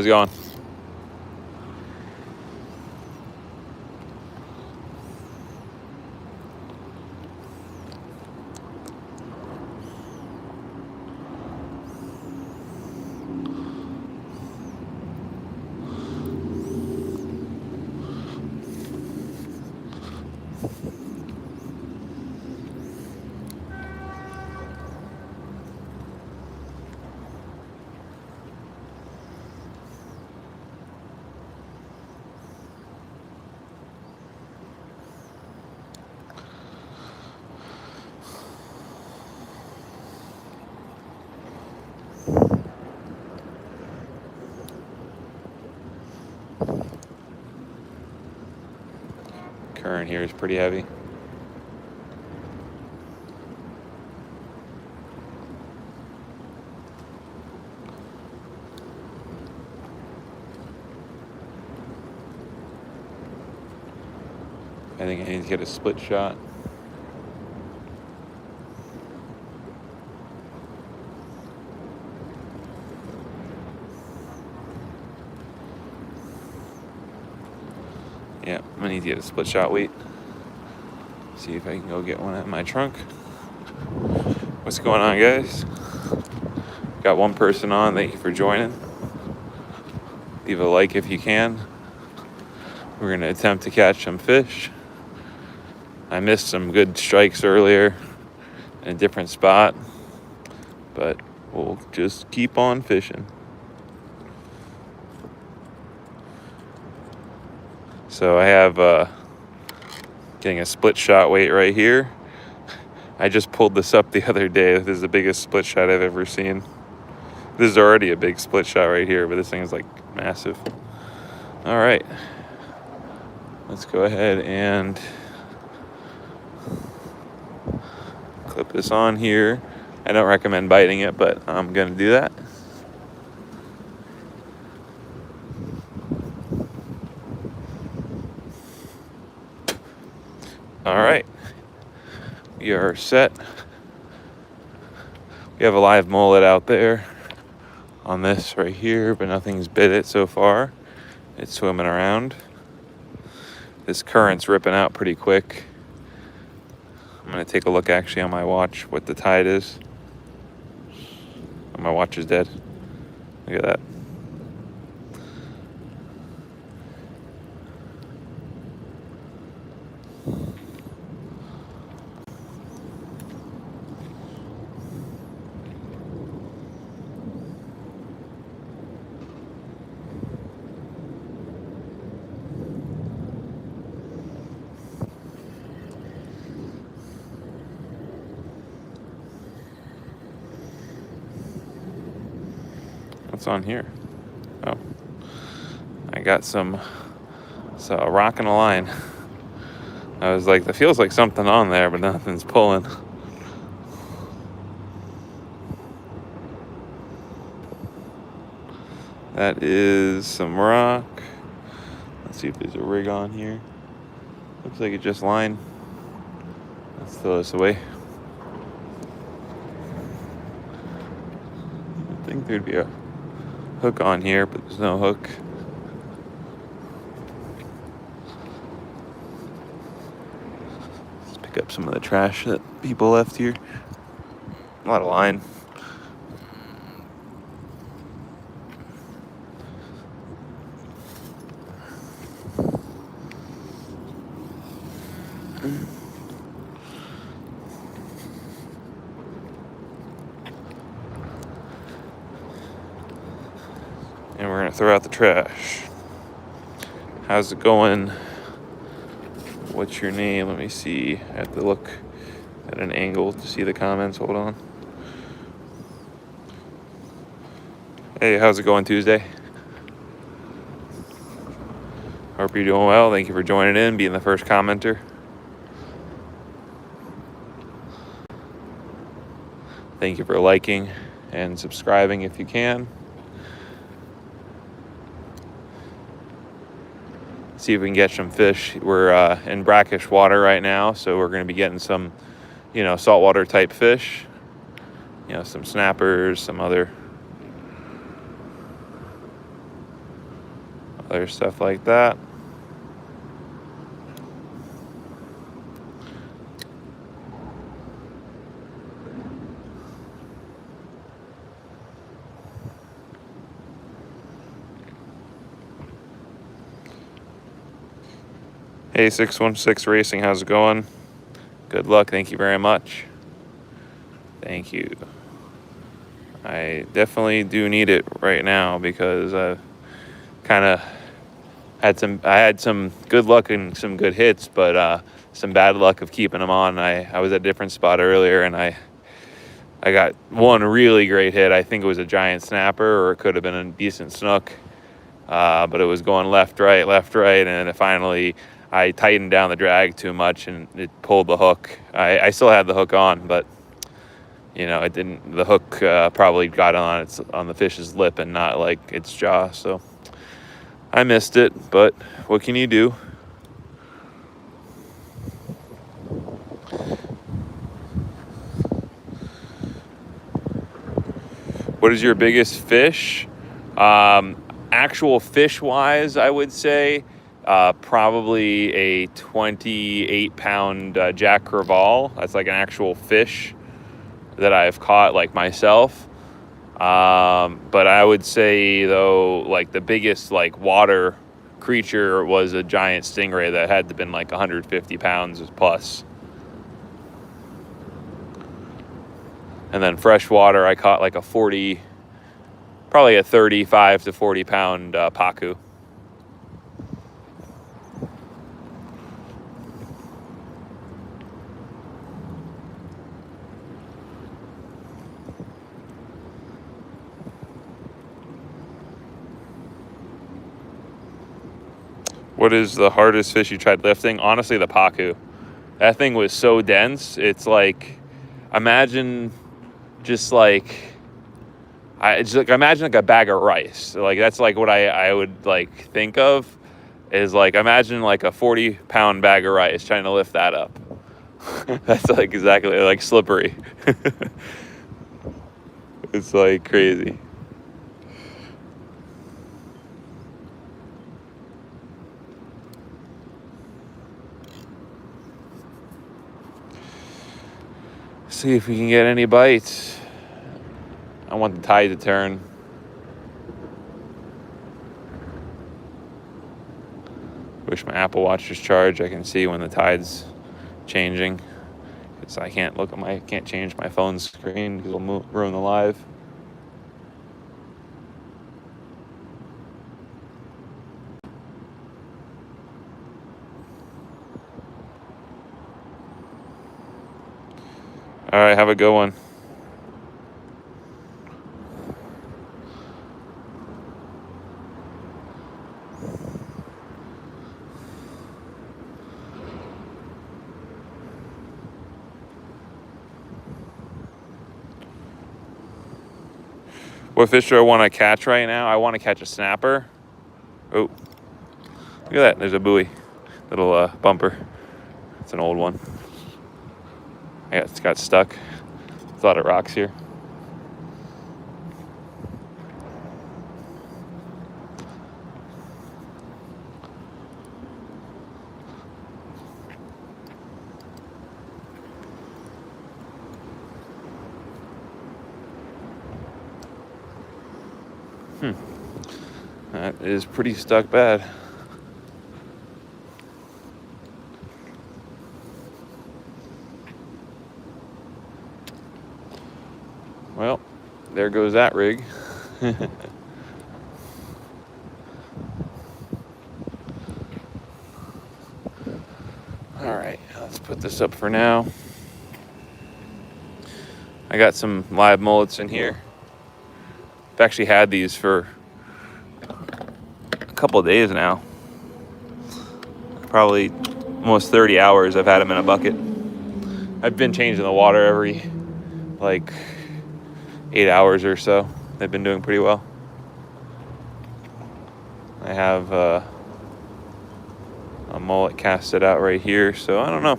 How's it going? Current here is pretty heavy. I think I need to get a split shot. Yeah, I need to get a split shot weight. See if I can go get one out of my trunk. What's going on, guys? Got one person on. Thank you for joining. Leave a like if you can. We're going to attempt to catch some fish. I missed some good strikes earlier in a different spot, but we'll just keep on fishing. So I have getting a split shot weight right here. I just pulled this up the other day. This is the biggest split shot I've ever seen. This is already a big split shot right here, but this thing is like massive. All right, let's go ahead and clip this on here. I don't recommend biting it, but I'm gonna do that. All right, we are set. We have a live mullet out there on this right here, but nothing's bit it so far. It's swimming around. This current's ripping out pretty quick. I'm gonna take a look actually on my watch what the tide is. My watch is dead. Look at that. What's on here? Oh, I got a rock and a line. I was like, that feels like something on there, but nothing's pulling. That is some rock. Let's see if there's a rig on here. Looks like it just lined. Let's throw this away. I think there'd be a hook on here, but there's no hook. Let's pick up some of the trash that people left here. A lot of line. And we're gonna throw out the trash. How's it going? What's your name? Let me see. I have to look at an angle to see the comments. Hold on. Hey, how's it going Tuesday? Hope you're doing well. Thank you for joining in, being the first commenter. Thank you for liking and subscribing if you can. See if we can catch some fish. We're in brackish water right now, so we're going to be getting some, saltwater type fish. Some snappers, some other other stuff like that. Hey, 616 Racing, how's it going? Good luck. Thank you very much. Thank you. I definitely do need it right now because I kind of had some good luck and some good hits, but some bad luck of keeping them on. I was at a different spot earlier, and I got one really great hit. I think it was a giant snapper, or it could have been a decent snook, but it was going left, right, and then finally I tightened down the drag too much, and it pulled the hook. I still had the hook on, but you know, it didn't. The hook probably got on the fish's lip and not like its jaw. So I missed it, but what can you do? What is your biggest fish? Actual fish-wise, I would say probably a 28-pound Jack Crevalle. That's like an actual fish that I've caught like myself. But I would say though, like the biggest like water creature was a giant stingray that had to been like 150 pounds plus. And then freshwater, I caught like probably a 35 to 40 pound pacu. What is the hardest fish you tried lifting? Honestly, the pacu. That thing was so dense. It's like, imagine just like, imagine like a bag of rice. Like that's like what I would like think of is like, imagine like a 40-pound bag of rice trying to lift that up. That's like exactly like slippery. It's like crazy. See if we can get any bites. I want the tide to turn. Wish my Apple Watch was charged. I can see when the tide's changing. Because I can't change my phone screen because it'll ruin the live. All right, have a good one. What fish do I want to catch right now? I want to catch a snapper. Oh, look at that. There's a buoy. Little bumper. It's an old one. It's got stuck. There's a lot of rocks here. That is pretty stuck bad. Well, there goes that rig. All right, let's put this up for now. I got some live mullets in here. I've actually had these for a couple of days now. Probably almost 30 hours I've had them in a bucket. I've been changing the water every like 8 hours or so. They've been doing pretty well. I have a mullet casted out right here, so I don't know.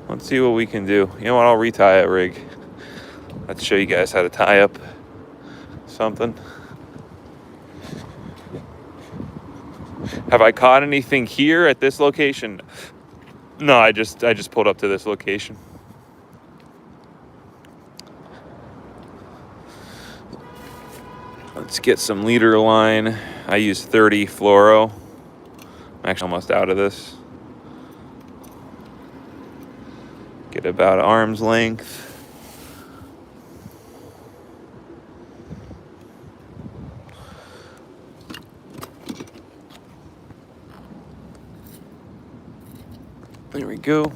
Let's see what we can do. You know what? I'll retie a rig. Let's show you guys how to tie up something. Have I caught anything here at this location? No, I just pulled up to this location. Let's get some leader line. I use 30 fluoro. I'm actually almost out of this. Get about arm's length. There we go.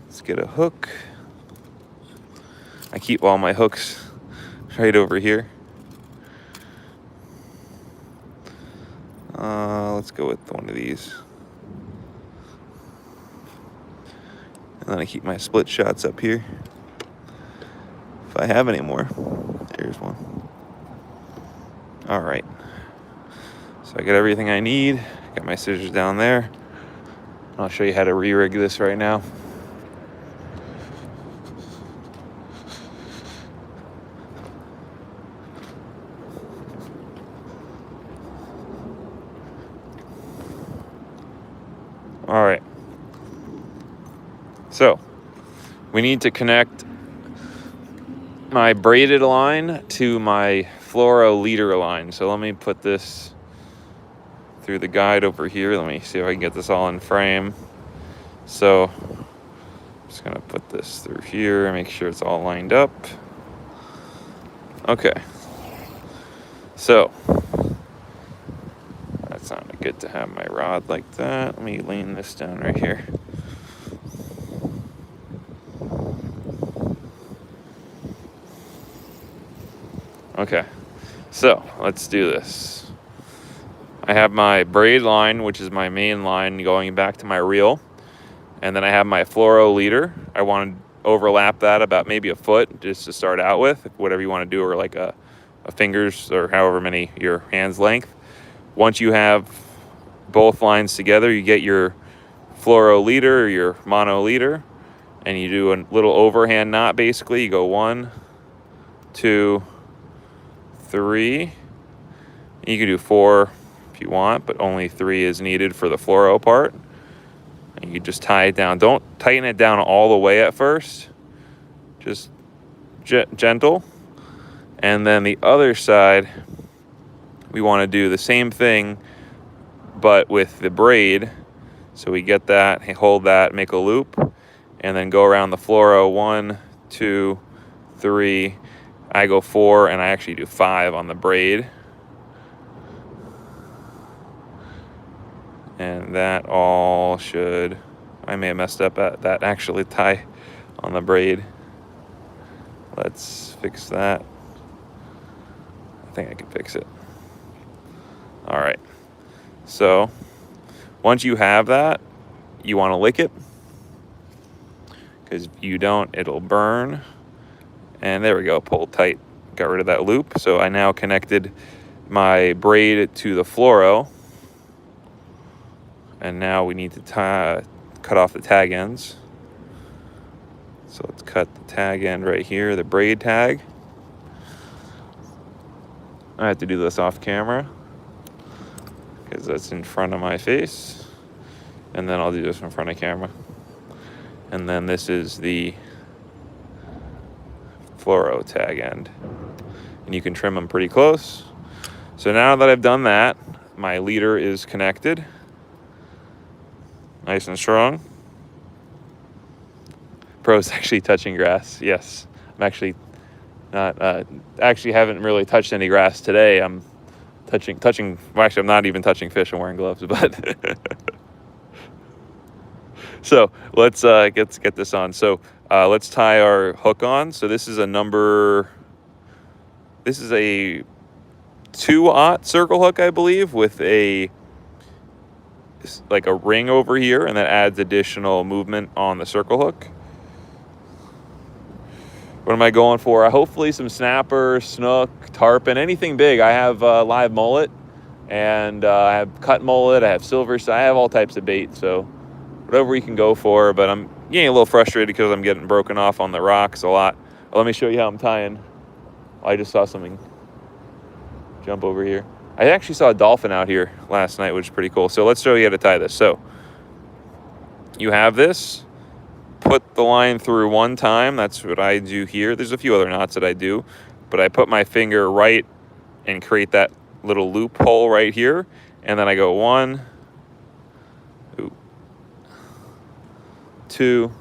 Let's get a hook. I keep all my hooks right over here. Let's go with one of these. And then I keep my split shots up here. If I have any more. There's one. All right. So I got everything I need. Got my scissors down there. I'll show you how to re-rig this right now. All right. So we need to connect my braided line to my fluoro leader line. So let me put this through the guide over here. Let me see if I can get this all in frame. So I'm just gonna put this through here and make sure it's all lined up. Okay. So that sounded good to have my rod like that. Let me lean this down right here. Okay, so let's do this. I have my braid line, which is my main line going back to my reel. And then I have my fluoro leader. I want to overlap that about maybe a foot just to start out with, whatever you want to do, or like a fingers or however many your hand's length. Once you have both lines together, you get your fluoro leader or your mono leader, and you do a little overhand knot basically. You go 1, 2, 3. You can do 4 if you want, but only 3 is needed for the fluoro part. And you just tie it down. Don't tighten it down all the way at first. Just gentle. And then the other side, we want to do the same thing, but with the braid. So we get that, hold that, make a loop, and then go around the fluoro. 1, 2, 3. I go 4, and I actually do 5 on the braid. And that all should, I may have messed up at that actually tie on the braid. Let's fix that. I think I can fix it. All right. So once you have that, you want to lick it, because if you don't, it'll burn. And there we go, pulled tight, got rid of that loop. So I now connected my braid to the fluoro. And now we need to cut off the tag ends. So let's cut the tag end right here, the braid tag. I have to do this off camera because that's in front of my face. And then I'll do this in front of camera. And then this is the fluoro tag end. And you can trim them pretty close. So now that I've done that, my leader is connected. Nice and strong. Pro's actually touching grass. Yes, I'm actually not. Actually, haven't really touched any grass today. I'm touching. Well, actually, I'm not even touching fish. I'm wearing gloves, but. So let's get this on. So let's tie our hook on. So this is a number. This is a 2/0 circle hook, I believe, with like a ring over here, and that adds additional movement on the circle hook. What am I going for? Hopefully some snapper, snook, tarpon, anything big. I have live mullet, and I have cut mullet, I have silver, so I have all types of bait, so whatever we can go for. But I'm getting a little frustrated because I'm getting broken off on the rocks a lot. Let me show you how I'm tying. I just saw something jump over here. I actually saw a dolphin out here last night, which is pretty cool. So let's show you how to tie this. So you have this, put the line through one time. That's what I do here. There's a few other knots that I do, but I put my finger right and create that little loophole right here. And then I go 1, 2,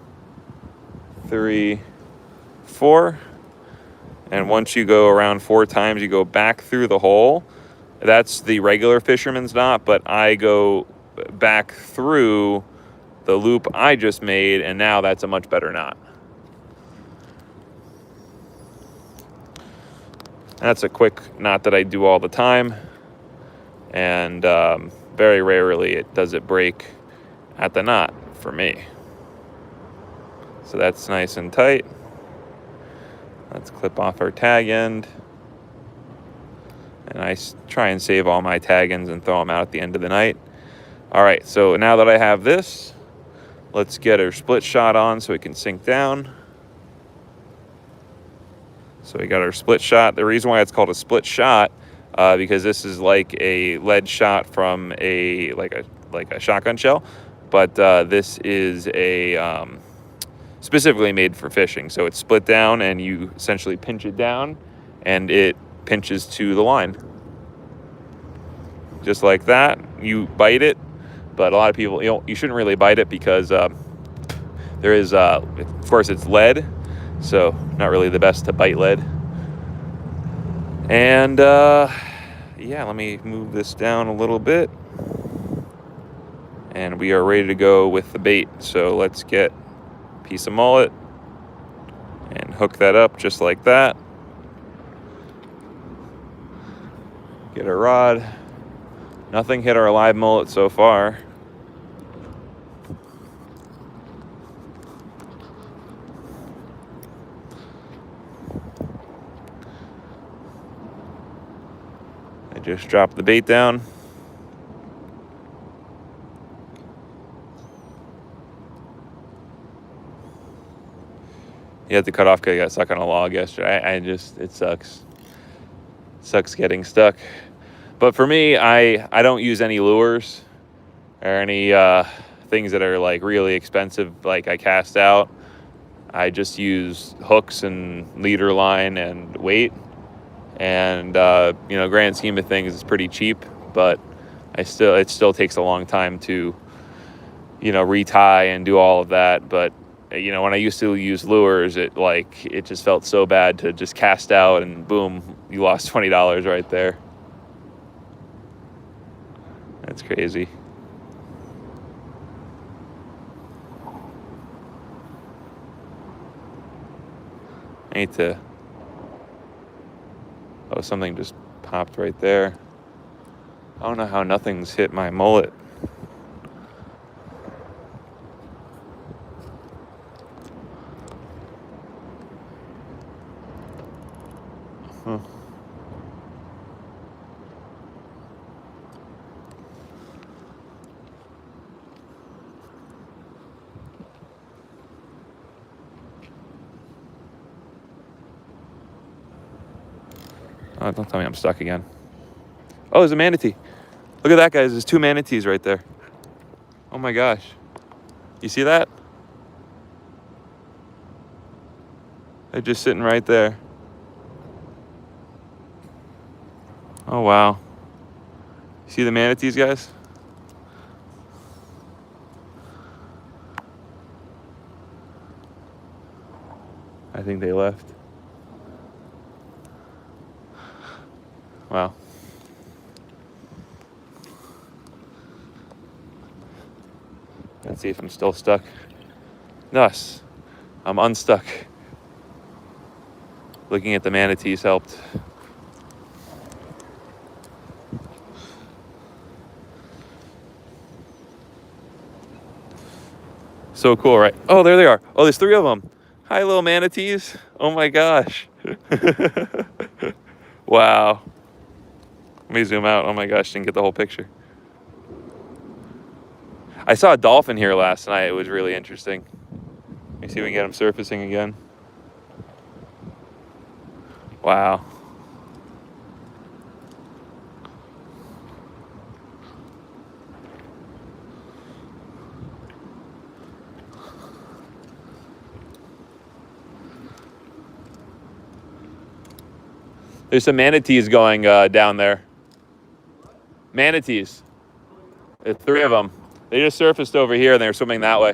3, 4. And once you go around 4 times, you go back through the hole. That's the regular fisherman's knot, but I go back through the loop I just made, and now that's a much better knot. That's a quick knot that I do all the time, and very rarely does it break at the knot for me. So that's nice and tight. Let's clip off our tag end. And I try and save all my tag ends and throw them out at the end of the night. All right, so now that I have this, let's get our split shot on so it can sink down. So we got our split shot. The reason why it's called a split shot, because this is like a lead shot from a shotgun shell, but this is a specifically made for fishing. So it's split down, and you essentially pinch it down, and it pinches to the line. Just like that. You bite it, but a lot of people, you shouldn't really bite it because there is, of course, it's lead, so not really the best to bite lead. And yeah, let me move this down a little bit, and we are ready to go with the bait. So let's get a piece of mullet and hook that up just like that. Get a rod. Nothing hit our live mullet so far. I just dropped the bait down. You have to cut off because I got stuck on a log yesterday. It sucks. Sucks getting stuck. But for me, I don't use any lures or any things that are like really expensive, like I cast out. I just use hooks and leader line and weight. And grand scheme of things, it's pretty cheap, but it still takes a long time to retie and do all of that. But when I used to use lures, it just felt so bad to just cast out and boom, you lost $20 right there. That's crazy. I need to... Oh, something just popped right there. I don't know how nothing's hit my mullet. Huh. Oh, don't tell me I'm stuck again. Oh, there's a manatee. Look at that, guys. There's 2 manatees right there. Oh my gosh. You see that? They're just sitting right there. Oh, wow. See the manatees, guys? I think they left. Wow. Let's see if I'm still stuck. Thus, I'm unstuck. Looking at the manatees helped. So cool, right? Oh, there they are. Oh, there's 3 of them. Hi, little manatees. Oh my gosh. Wow. Let me zoom out. Oh my gosh, didn't get the whole picture. I saw a dolphin here last night. It was really interesting. Let me see if we can get him surfacing again. Wow. There's some manatees going down there. Manatees. There's 3 of them. They just surfaced over here and they're swimming that way.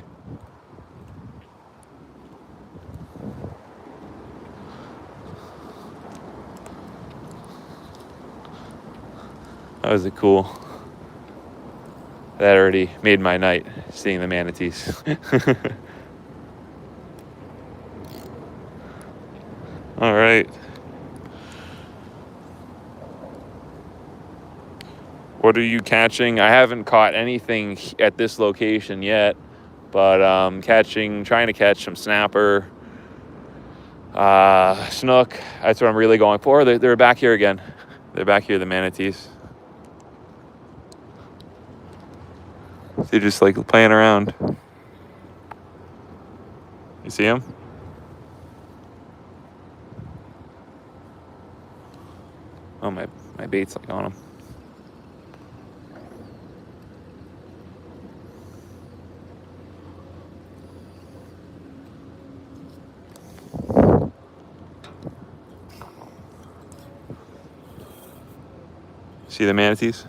That was cool. That already made my night, seeing the manatees. All right. What are you catching? I haven't caught anything at this location yet, but trying to catch some snapper, snook. That's what I'm really going for. They're back here again. They're back here, the manatees. They're just like playing around. You see them? Oh, my bait's like on them. See the manatees?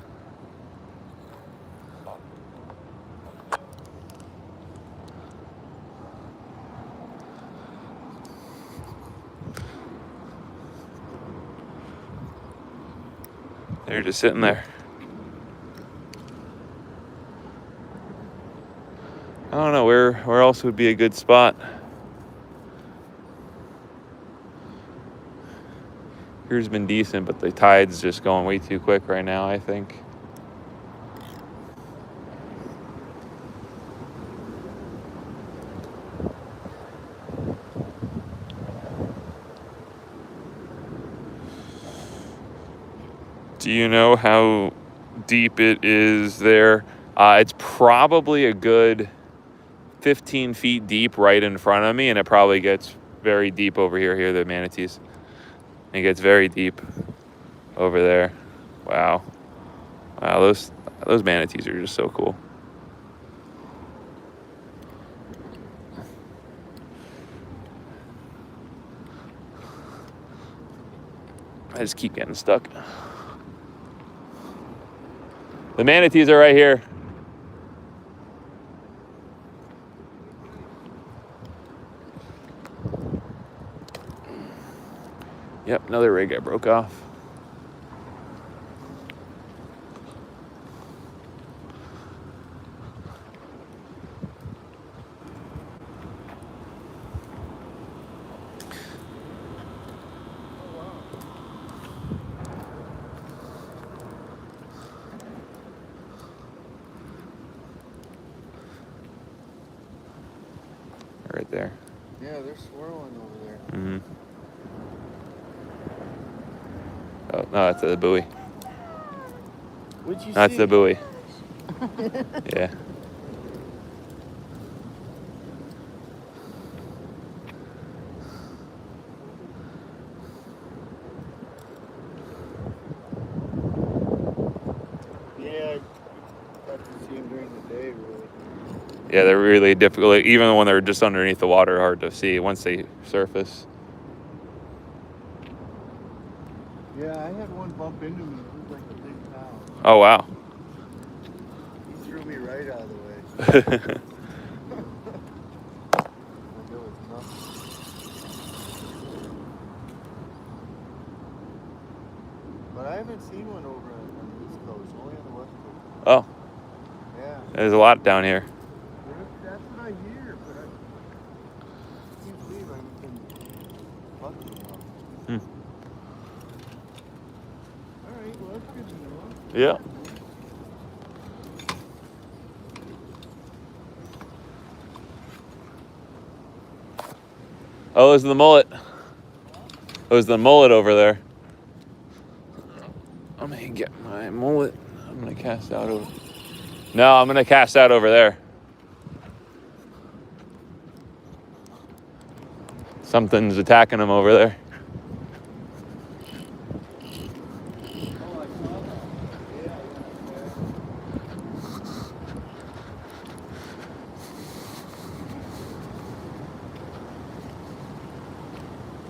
They're just sitting there. I don't know where else would be a good spot. Here's been decent, but the tide's just going way too quick right now, I think. Do you know how deep it is there? It's probably a good 15 feet deep right in front of me, and it probably gets very deep over here. Here are the manatees. It gets very deep over there. Wow. Wow, those manatees are just so cool. I just keep getting stuck. The manatees are right here. Yep, another rig I broke off. Right there. Yeah, they're swirling over there. Mm-hmm. Oh, no, that's the buoy. What'd you see? That's the buoy. Yeah. Yeah, got to see them during the day, really. Yeah, they're really difficult. Even when they're just underneath the water, hard to see once they surface. Yeah, I had one bump into me. It was like a big cow. Oh, wow. He threw me right out of the way. Like it was nothing. But I haven't seen one over on the East Coast, only on the West Coast. Oh. Yeah. There's a lot down here. That's what I hear, but I can't believe I haven't been bugging them up. Hmm. Alright, well that's good to know. Yeah. Oh, there's the mullet. There's the mullet over there. I'm gonna get my mullet. I'm gonna cast out over. No, I'm gonna cast out over there. Something's attacking him over there.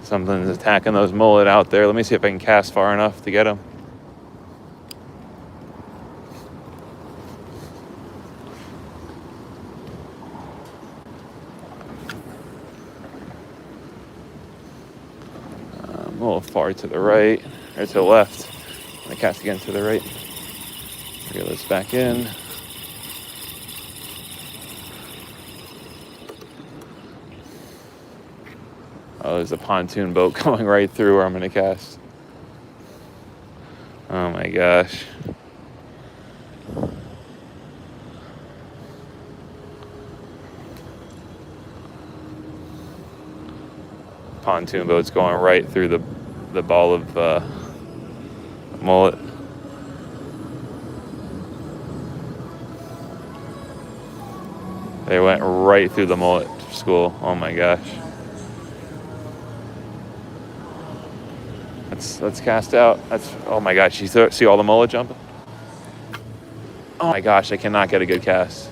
Something's attacking those mullet out there. Let me see if I can cast far enough to get them. I'm a little far to the right, or to the left. I'm gonna cast again to the right. Reel this back in. Oh, there's a pontoon boat going right through where I'm gonna cast. Oh my gosh. Pontoon boat's going right through the ball of mullet. They went right through the mullet school. Oh my gosh. Let's cast out. Oh my gosh, you see all the mullet jumping? Oh my gosh, I cannot get a good cast.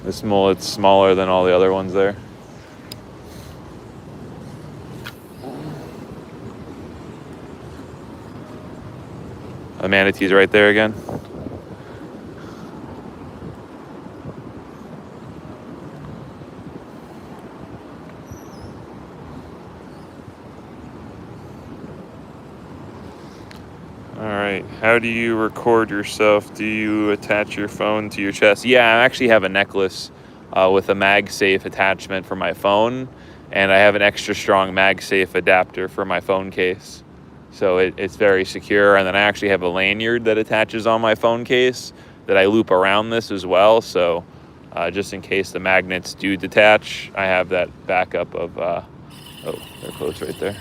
This mullet's smaller than all the other ones there. The manatee's right there again. All right, how do you record yourself? Do you attach your phone to your chest? Yeah, I actually have a necklace with a MagSafe attachment for my phone, and I have an extra strong MagSafe adapter for my phone case. So it's very secure, and then I actually have a lanyard that attaches on my phone case that I loop around this as well. So just in case the magnets do detach, I have that backup of, oh, they're close right there.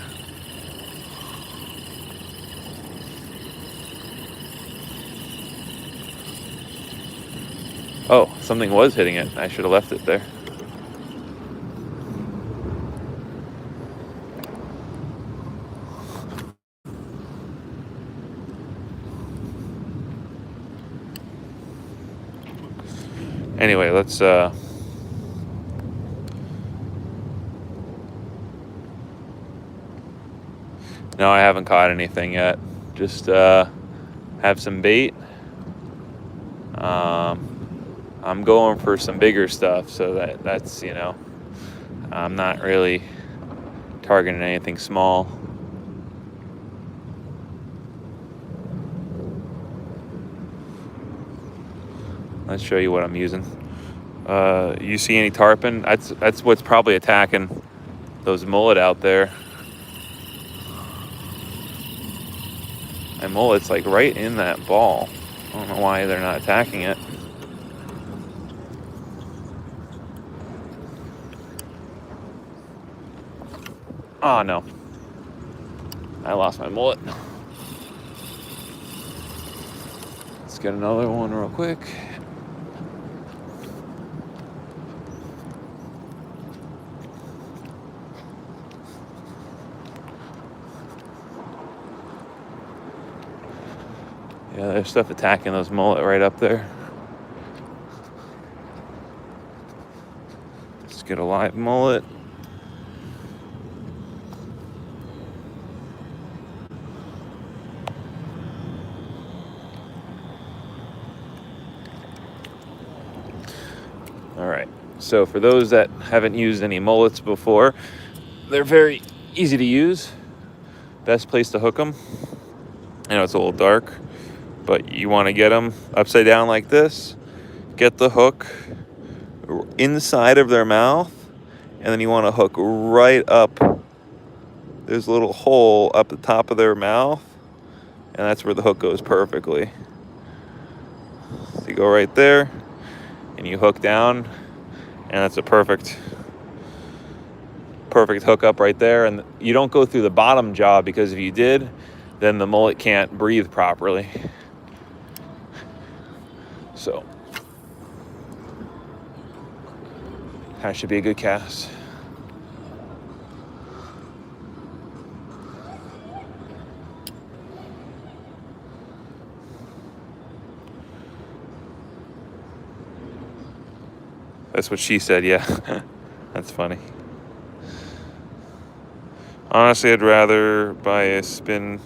Oh, something was hitting it. I should have left it there. Anyway, let's no, I haven't caught anything yet. Just have some bait. I'm going for some bigger stuff, so that's, you know, I'm not really targeting anything small. Let's show you what I'm using. You see any tarpon? That's what's probably attacking those mullet out there. And mullet's like right in that ball. I don't know why they're not attacking it. Oh no, I lost my mullet. Let's get another one real quick. Yeah, there's stuff attacking those mullet right up there. Let's get a live mullet. All right, so for those that haven't used any mullets before, they're very easy to use. Best place to hook them. I know it's a little dark, but you want to get them upside down like this. Get the hook inside of their mouth, and then you want to hook right up. There's a little hole up the top of their mouth, and that's where the hook goes perfectly. So you go right there, and you hook down, and that's a perfect hookup right there. And you don't go through the bottom jaw, because if you did, then the mullet can't breathe properly. So that should be a good cast. That's what she said, yeah. That's funny. Honestly, I'd rather buy a spin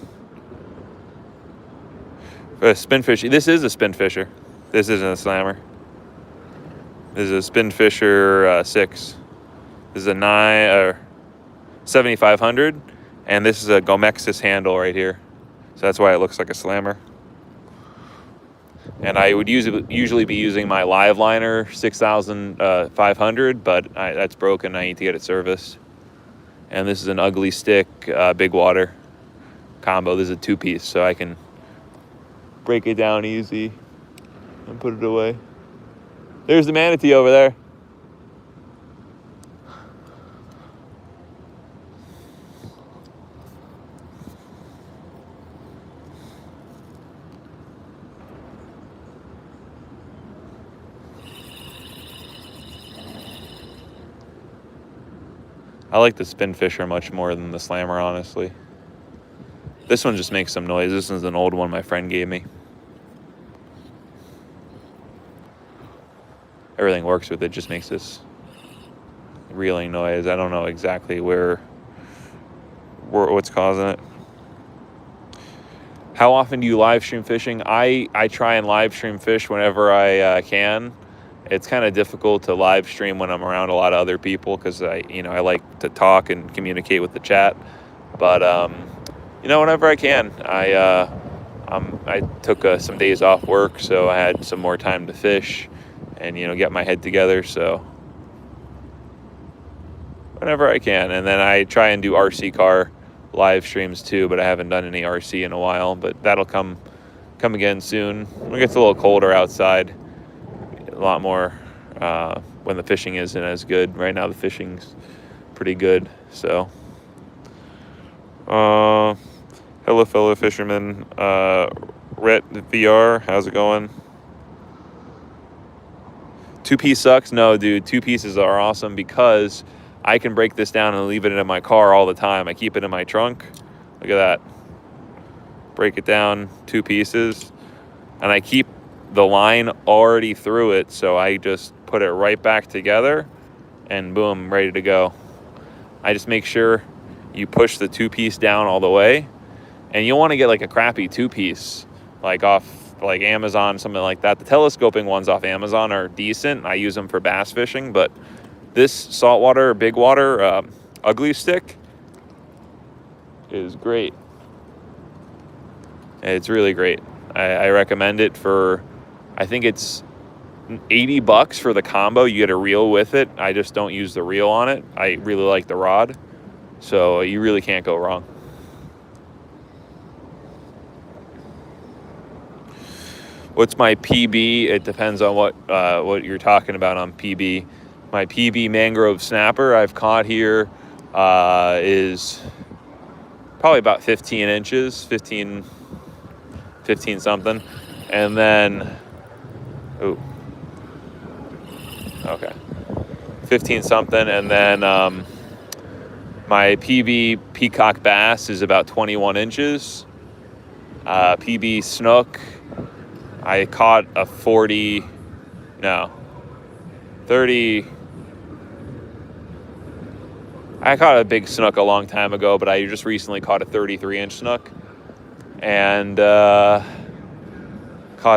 fish. This is a spin fisher. This isn't a slammer. This is a spin fisher 6. This is a 7500, and this is a Gomexis handle right here. So that's why it looks like a slammer. And I would usually be using my live liner 6500, but that's broken. I need to get it serviced. And this is an ugly stick, big water combo. This is a 2-piece, so I can break it down easy and put it away. There's the manatee over there. I like the spin fisher much more than the slammer, honestly. This one just makes some noise. This is an old one my friend gave me. Everything works with it, just makes this reeling noise. I don't know exactly what's causing it. How often do you live stream fishing? I try and live stream fish whenever I can. It's kind of difficult to live stream when I'm around a lot of other people because I like to talk and communicate with the chat. But whenever I can, I took some days off work, so I had some more time to fish and get my head together. So whenever I can, and then I try and do RC car live streams too, but I haven't done any RC in a while. But that'll come again soon. When it gets a little colder outside, a lot more when the fishing isn't as good. Right now the fishing's pretty good. So hello fellow fishermen. Rhett VR, how's it going? 2-piece sucks? No, dude, 2 pieces are awesome because I can break this down and leave it in my car all the time. I keep it in my trunk. Look at that. Break it down, 2 pieces. And I keep the line already through it, so I just put it right back together and boom, ready to go. I just make sure you push the 2-piece down all the way, and you'll want to get like a crappy 2-piece like off like Amazon, something like that. The telescoping ones off Amazon are decent. I use them for bass fishing, but this saltwater big water ugly stick is great. It's really great. I recommend it for, I think it's $80 for the combo. You get a reel with it. I just don't use the reel on it. I really like the rod, so you really can't go wrong. What's my PB? It depends on what you're talking about on PB. My PB mangrove snapper I've caught here is probably about 15 inches, 15 something. And then, oh, okay, 15 something. And then my PB Peacock bass is about 21 inches. PB snook, I caught a 30. I caught a big snook a long time ago, but I just recently caught a 33-inch snook. And caught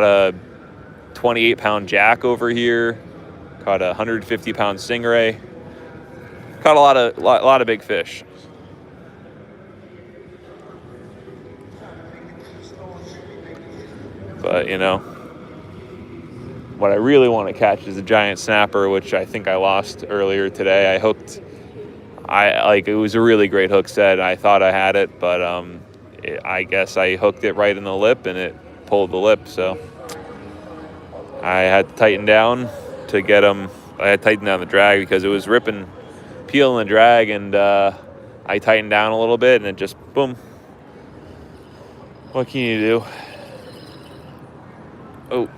a 28-pound jack over here. Caught a 150-pound stingray. Caught a lot of big fish. But what I really want to catch is a giant snapper, which I think I lost earlier today. It was a really great hook set. I thought I had it, but I guess I hooked it right in the lip and it pulled the lip. So I had to tighten down to get him. I had to tighten down the drag because it was peeling the drag, and I tightened down a little bit and it just boom. What can you do? Oh.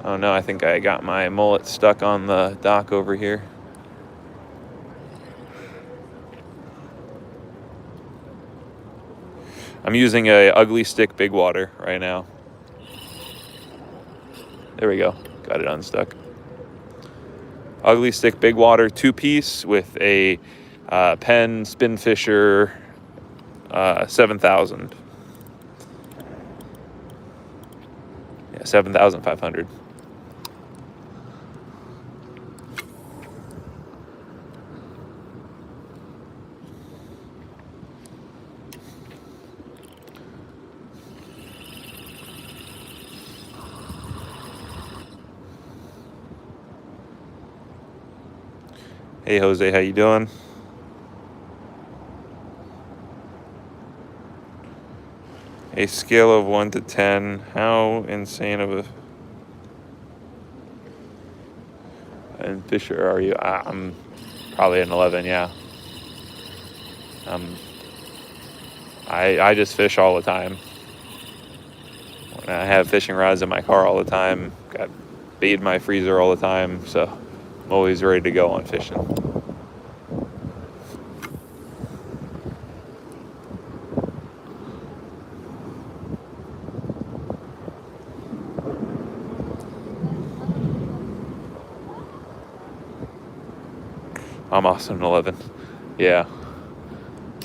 Oh no, I think I got my mullet stuck on the dock over here. I'm using a ugly stick big water right now. There we go. Got it unstuck. Ugly stick big water 2-piece with a Penn Spin Fisher 7000. Yeah, 7,500. Hey Jose, how you doing? A scale of 1 to 10, how insane of a fisher are you? I'm probably an 11, yeah. I just fish all the time. I have fishing rods in my car all the time. Got bait in my freezer all the time, so I'm always ready to go on fishing. I'm also an 11. Yeah.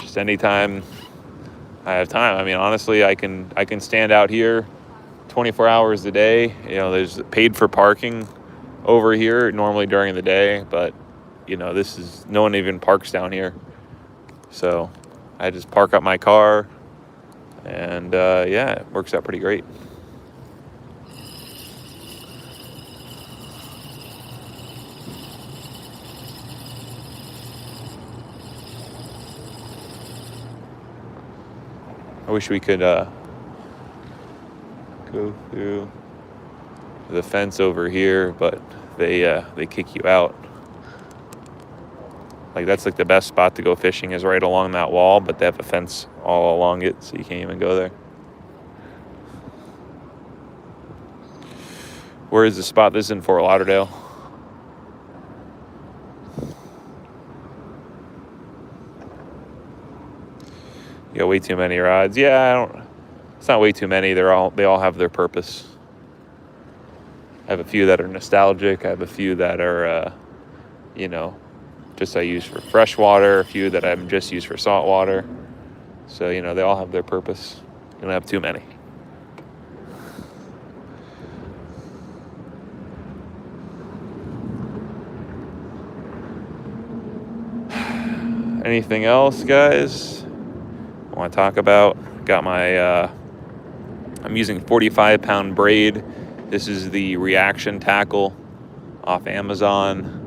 Just anytime I have time. I mean, honestly, I can stand out here 24 hours a day. You know, there's paid for parking over here normally during the day, but you know, no one even parks down here. So I just park up my car and yeah, it works out pretty great. I wish we could go through the fence over here, but they kick you out. Like that's like the best spot to go fishing is right along that wall, but they have a fence all along it, so you can't even go there. Where is the spot? This is in Fort Lauderdale. You got way too many rods. Yeah, it's not way too many. They all have their purpose. I have a few that are nostalgic. I have a few that are, you know, just I use for freshwater. A few that I'm just use for saltwater. So, you know, they all have their purpose. You don't have too many. Anything else, guys? I want to talk about? Got my, I'm using 45-pound braid. This is the Reaction tackle off Amazon.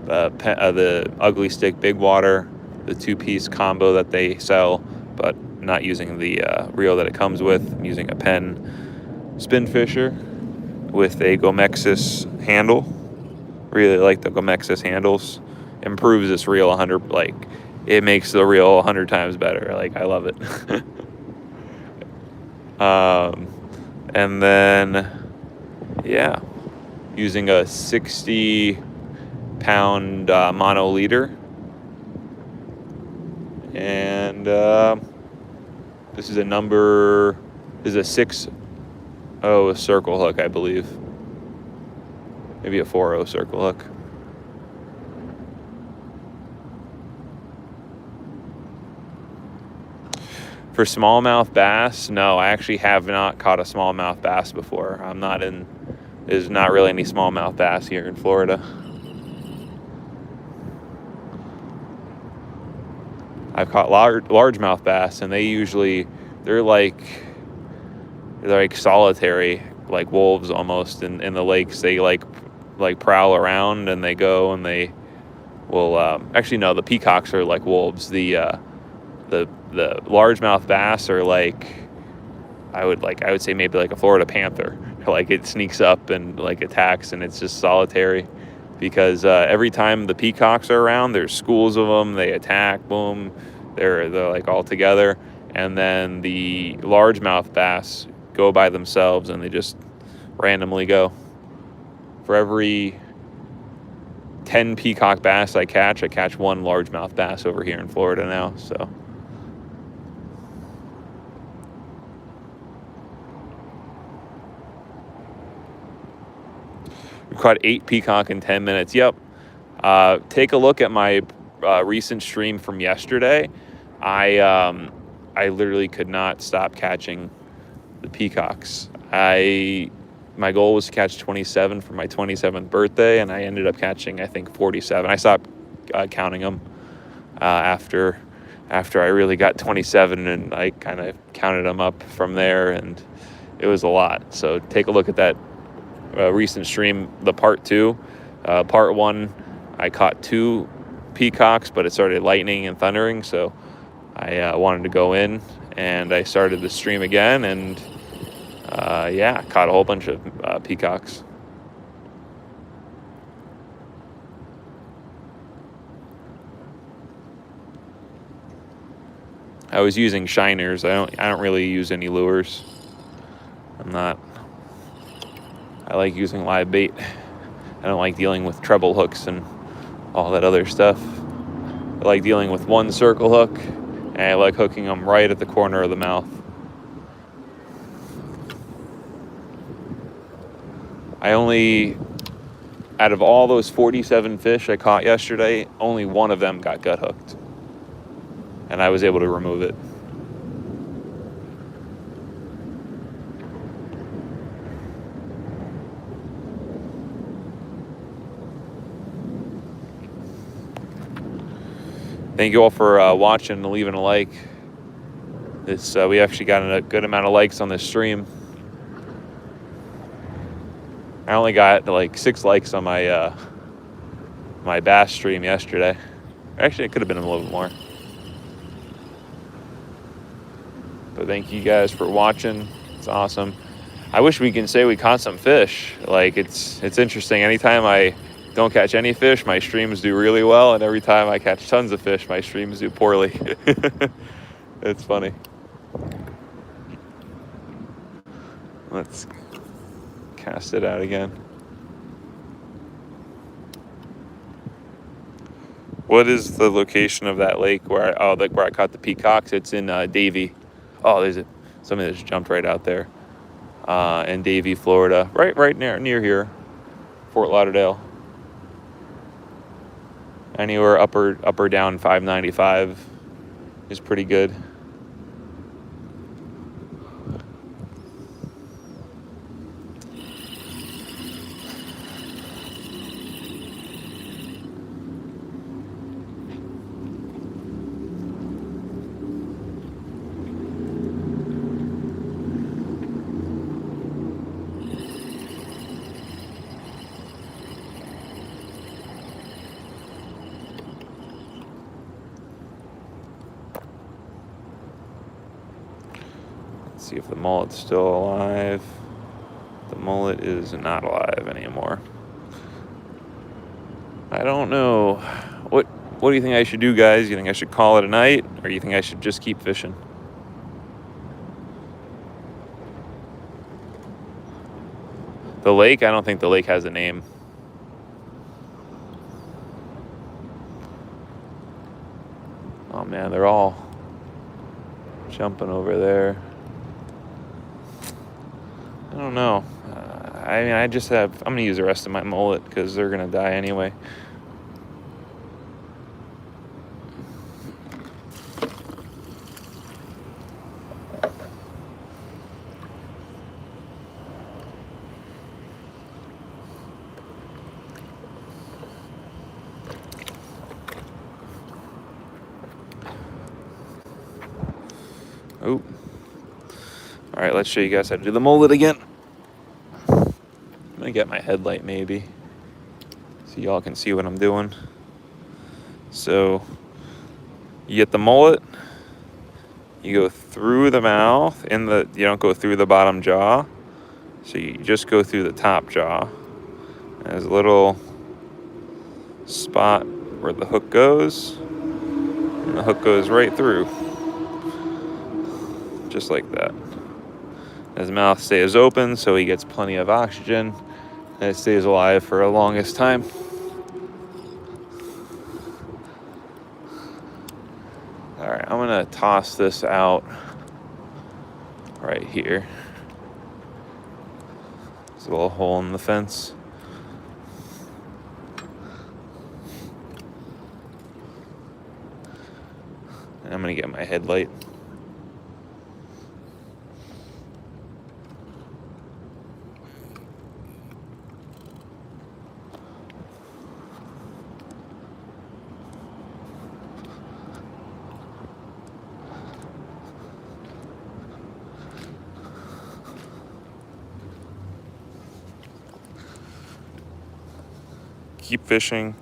The Ugly Stick Big Water, the 2-piece combo that they sell, but not using the reel that it comes with. I'm using a Penn Spin Fisher with a Gomexis handle. Really like the Gomexis handles. Improves this reel 100, like it makes the reel 100 times better. Like I love it. And then yeah, using a 60-pound mono leader, and this is a 6-0 circle hook, I believe. Maybe a 4-0 circle hook. For smallmouth bass, no, I actually have not caught a smallmouth bass before. There's not really any smallmouth bass here in Florida. I've caught largemouth bass, and they're like solitary, like wolves almost in the lakes. They like prowl around, and they go and they will actually no, the peacocks are like wolves. The largemouth bass are like I would say maybe like a Florida panther. Like it sneaks up and like attacks, and it's just solitary because every time the peacocks are around, there's schools of them. They attack, boom, they're like all together, and then the largemouth bass go by themselves and they just randomly go. For every 10 peacock bass I catch one largemouth bass over here in Florida now. So We caught 8 peacock in 10 minutes. Yep. Take a look at my recent stream from yesterday. I literally could not stop catching the peacocks. My goal was to catch 27 for my 27th birthday, and I ended up catching, I think, 47. I stopped counting them after I really got 27, and I kind of counted them up from there, and it was a lot. So take a look at that recent stream, the part 2. Part 1, I caught 2 peacocks, but it started lightning and thundering, so I wanted to go in, and I started the stream again, and yeah, caught a whole bunch of peacocks. I was using shiners. I don't really use any lures. I like using live bait. I don't like dealing with treble hooks and all that other stuff. I like dealing with one circle hook, and I like hooking them right at the corner of the mouth. Out of all those 47 fish I caught yesterday, only one of them got gut hooked. And I was able to remove it. Thank you all for watching and leaving a like. We actually got a good amount of likes on this stream. I only got like 6 likes on my my bass stream yesterday. Actually, it could have been a little bit more. But thank you guys for watching. It's awesome. I wish we can say we caught some fish. Like it's interesting. Anytime I don't catch any fish, my streams do really well, and every time I catch tons of fish, my streams do poorly. It's funny. Let's cast it out again. What is the location of that lake where I caught the peacocks? It's in Davie. Oh, there's somebody that just jumped right out there. In Davie, Florida, right near here, Fort Lauderdale. Anywhere up or down 595 is pretty good. See if the mullet's still alive. The mullet is not alive anymore. I don't know. What do you think I should do, guys? You think I should call it a night, or you think I should just keep fishing? The lake? I don't think the lake has a name. Oh man, they're all jumping over there. I don't know. I mean, I'm going to use the rest of my mullet because they're going to die anyway. Oh. All right, let's show you guys how to do the mullet again. I'm gonna get my headlight maybe, so y'all can see what I'm doing. So you get the mullet, you go through the mouth, you don't go through the bottom jaw, so you just go through the top jaw. There's a little spot where the hook goes, and the hook goes right through, just like that. His mouth stays open so he gets plenty of oxygen, and it stays alive for the longest time. All right, I'm gonna toss this out right here. There's a little hole in the fence. I'm gonna get my headlight. Keep fishing.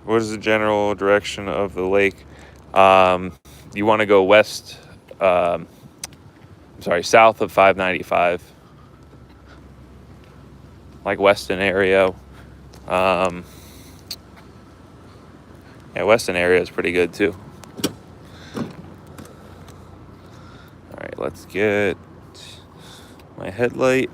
What is the general direction of the lake? You want to go west, south of 595, like Weston area. Yeah, Weston area is pretty good too. All right, let's get my headlight.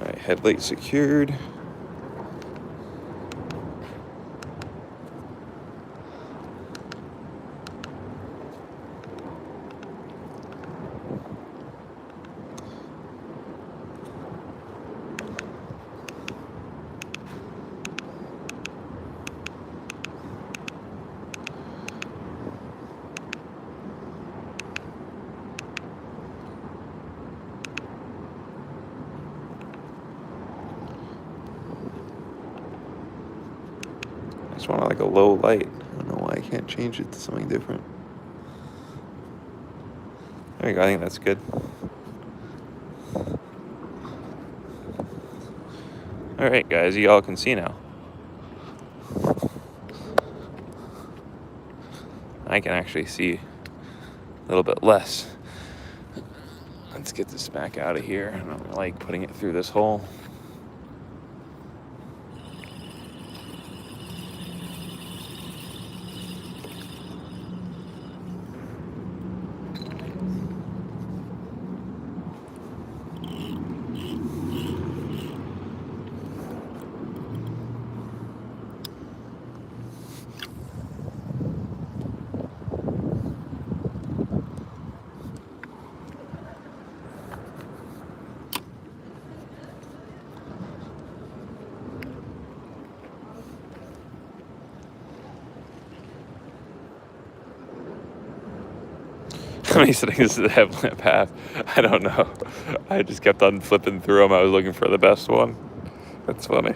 All right, headlight secured. I just want like a low light. I don't know why I can't change it to something different. There you go, I think that's good. All right, guys, you all can see now. I can actually see a little bit less. Let's get this back out of here. I don't like putting it through this hole. How many settings does it have? I don't know. I just kept on flipping through them. I was looking for the best one. That's funny.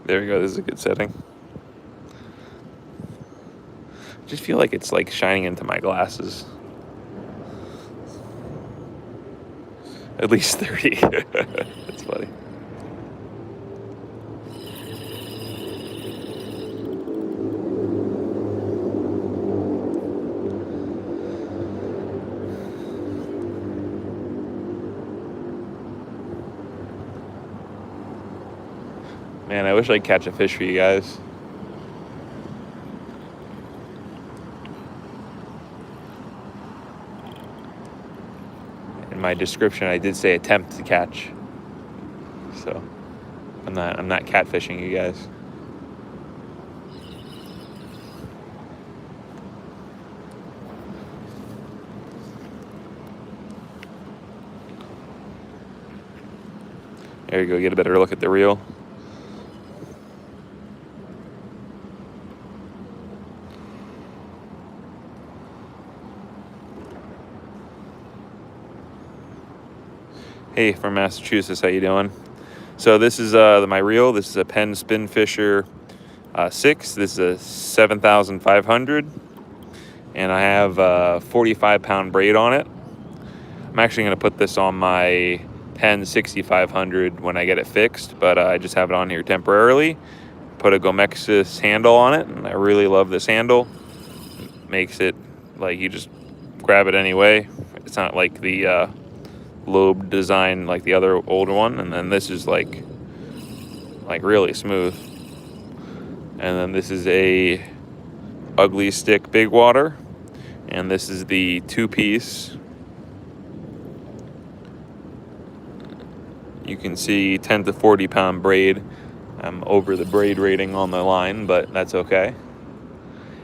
There we go. This is a good setting. I just feel like it's like shining into my glasses. At least 30. That's funny. Man, I wish I'd catch a fish for you guys. In my description, I did say attempt to catch. So I'm not catfishing you guys. There you go, get a better look at the reel. Hey, from Massachusetts, how you doing? So this is my reel. This is a Penn Spinfisher 6. This is a 7,500, and I have a 45-pound braid on it. I'm actually going to put this on my Penn 6,500 when I get it fixed, but I just have it on here temporarily. Put a Gomexis handle on it, and I really love this handle. It makes it like you just grab it anyway. It's not like the lobe design like the other older one, and then this is like really smooth. And then this is a ugly stick big water. And this is the 2-piece. You can see 10 to 40 pound braid. I'm over the braid rating on the line, but that's okay.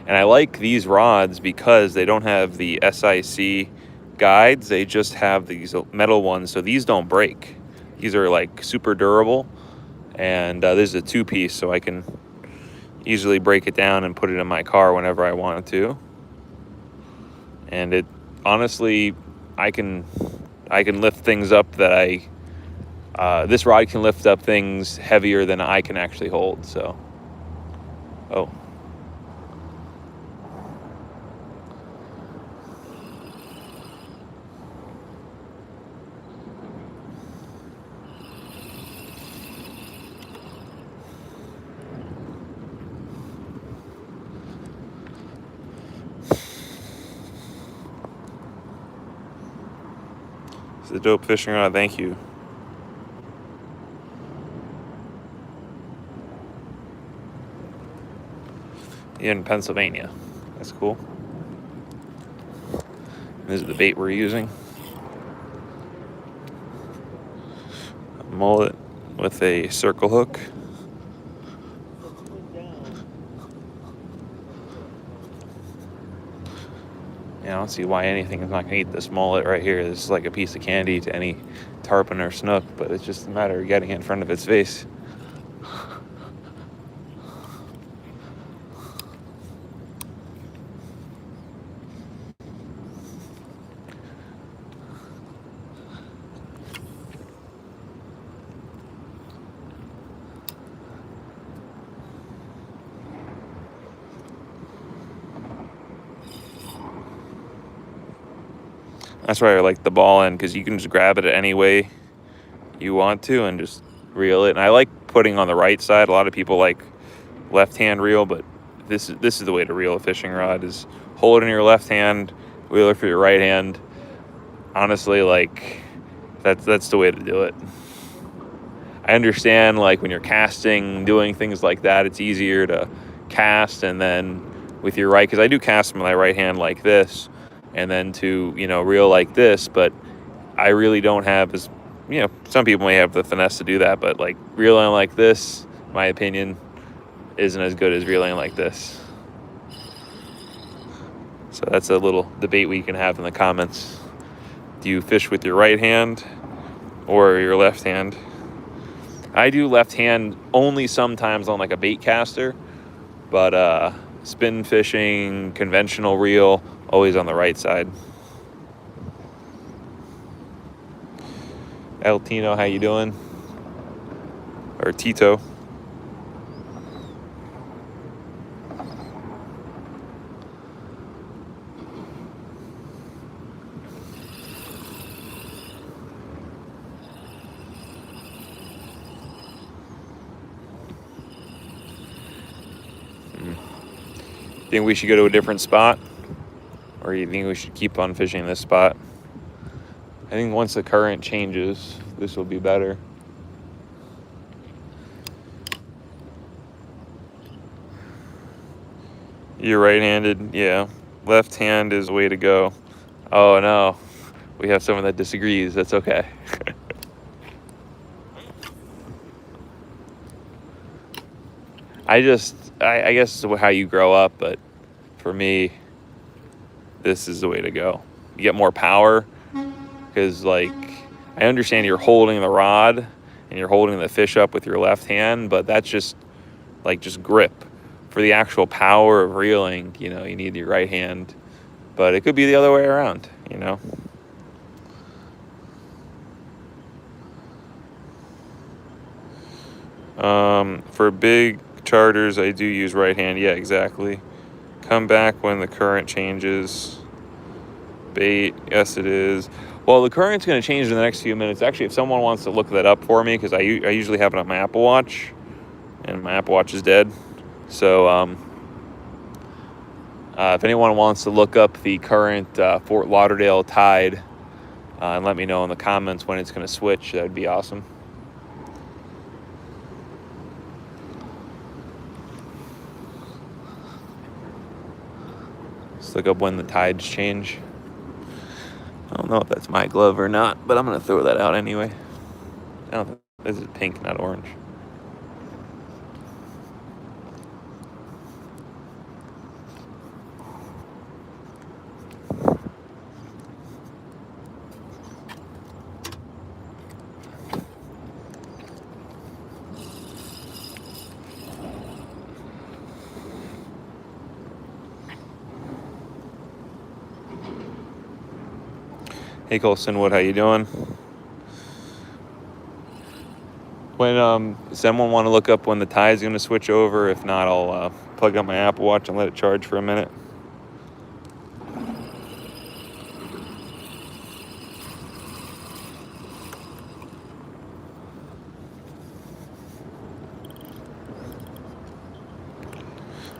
And I like these rods because they don't have the SIC guides. They just have these metal ones, so these don't break. These are like super durable. And this is a 2-piece, so I can easily break it down and put it in my car whenever I wanted to. And it honestly, I can lift things up that this rod can lift up things heavier than I can actually hold. So, oh. It's a dope fishing rod, thank you. In Pennsylvania. That's cool. This is the bait we're using. A mullet with a circle hook. I don't see why anything is not going to eat this mullet right here. This is like a piece of candy to any tarpon or snook, but it's just a matter of getting it in front of its face. That's why I like the ball end, because you can just grab it any way you want to and just reel it. And I like putting on the right side. A lot of people like left-hand reel, but this is the way to reel a fishing rod, is hold it in your left hand, wheel it for your right hand. Honestly, like that's the way to do it. I understand, like, when you're casting, doing things like that, it's easier to cast and then with your right, because I do cast with my right hand like this, and then to, reel like this, but I really don't have as, some people may have the finesse to do that, but like reeling like this, in my opinion, isn't as good as reeling like this. So that's a little debate we can have in the comments. Do you fish with your right hand or your left hand? I do left hand only sometimes on like a bait caster, but spin fishing, conventional reel, always on the right side. El Tino, how you doing? Or Tito. Think we should go to a different spot? Or you think we should keep on fishing this spot? I think once the current changes, this will be better. You're right-handed? Yeah. Left hand is the way to go. Oh, no. We have someone that disagrees. That's okay. I guess it's how you grow up, but for me, this is the way to go. You get more power, because, like, I understand you're holding the rod and you're holding the fish up with your left hand, but that's just grip. For the actual power of reeling, you need your right hand, but it could be the other way around, For big charters, I do use right hand. Yeah, exactly. Come back when the current changes. Bait, yes it is. Well, the current's going to change in the next few minutes. Actually, if someone wants to look that up for me, because I usually have it on my Apple Watch, and my Apple Watch is dead. So if anyone wants to look up the current Fort Lauderdale tide and let me know in the comments when it's going to switch, that would be awesome. Let's look up when the tides change. I don't know if that's my glove or not, but I'm gonna throw that out anyway. I don't think this is pink, not orange. Hey Colsonwood, how you doing? When someone want to look up when the tide's going to switch over? If not, I'll plug up my Apple Watch and let it charge for a minute.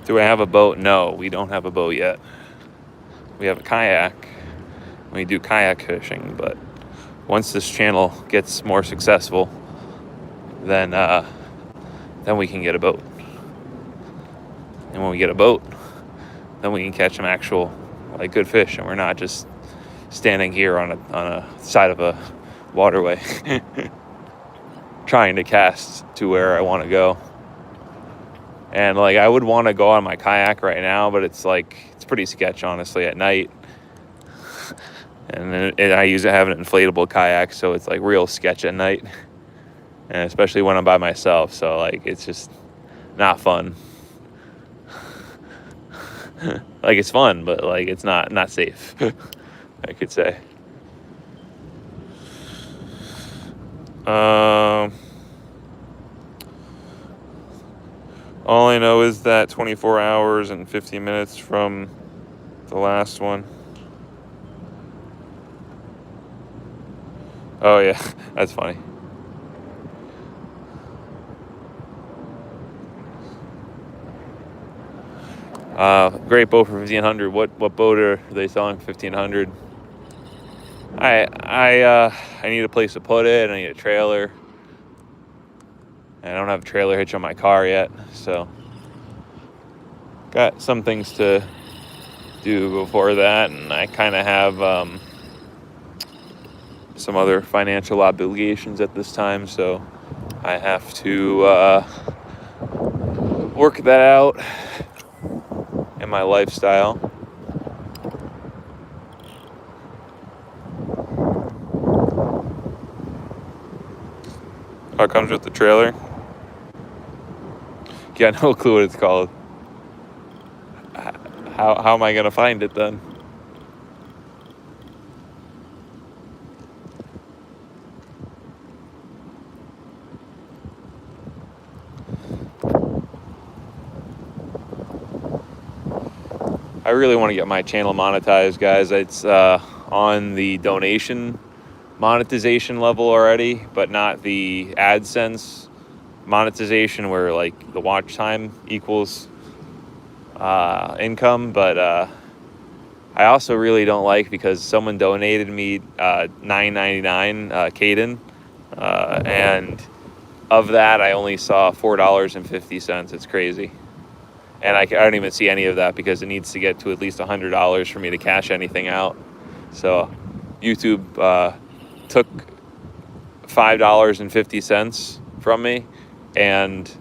Do I have a boat? No, we don't have a boat yet. We have a kayak. We do kayak fishing, but once this channel gets more successful, then we can get a boat. And when we get a boat, then we can catch some actual like good fish, and we're not just standing here on a side of a waterway trying to cast to where I want to go. And like I would want to go on my kayak right now, but it's pretty sketch honestly at night. And I have an inflatable kayak, so it's like real sketch at night, and especially when I'm by myself. So like it's just not fun. Like it's fun, but like it's not safe. I could say. All I know is that 24 hours and 50 minutes from the last one. Oh yeah, that's funny. Great boat for 1,500. What boat are they selling for 1,500? I need a place to put it. I need a trailer. I don't have a trailer hitch on my car yet, so got some things to do before that, and I kind of have some other financial obligations at this time, so I have to work that out in my lifestyle. Oh, it comes with the trailer? Yeah, no clue what it's called. How am I gonna find it then? I really want to get my channel monetized, guys. It's on the donation monetization level already, but not the AdSense monetization where like the watch time equals income. But I also really don't like, because someone donated me $9.99 Caden, and of that I only saw $4.50. It's crazy. And I don't even see any of that because it needs to get to at least $100 for me to cash anything out. So YouTube took $5.50 from me and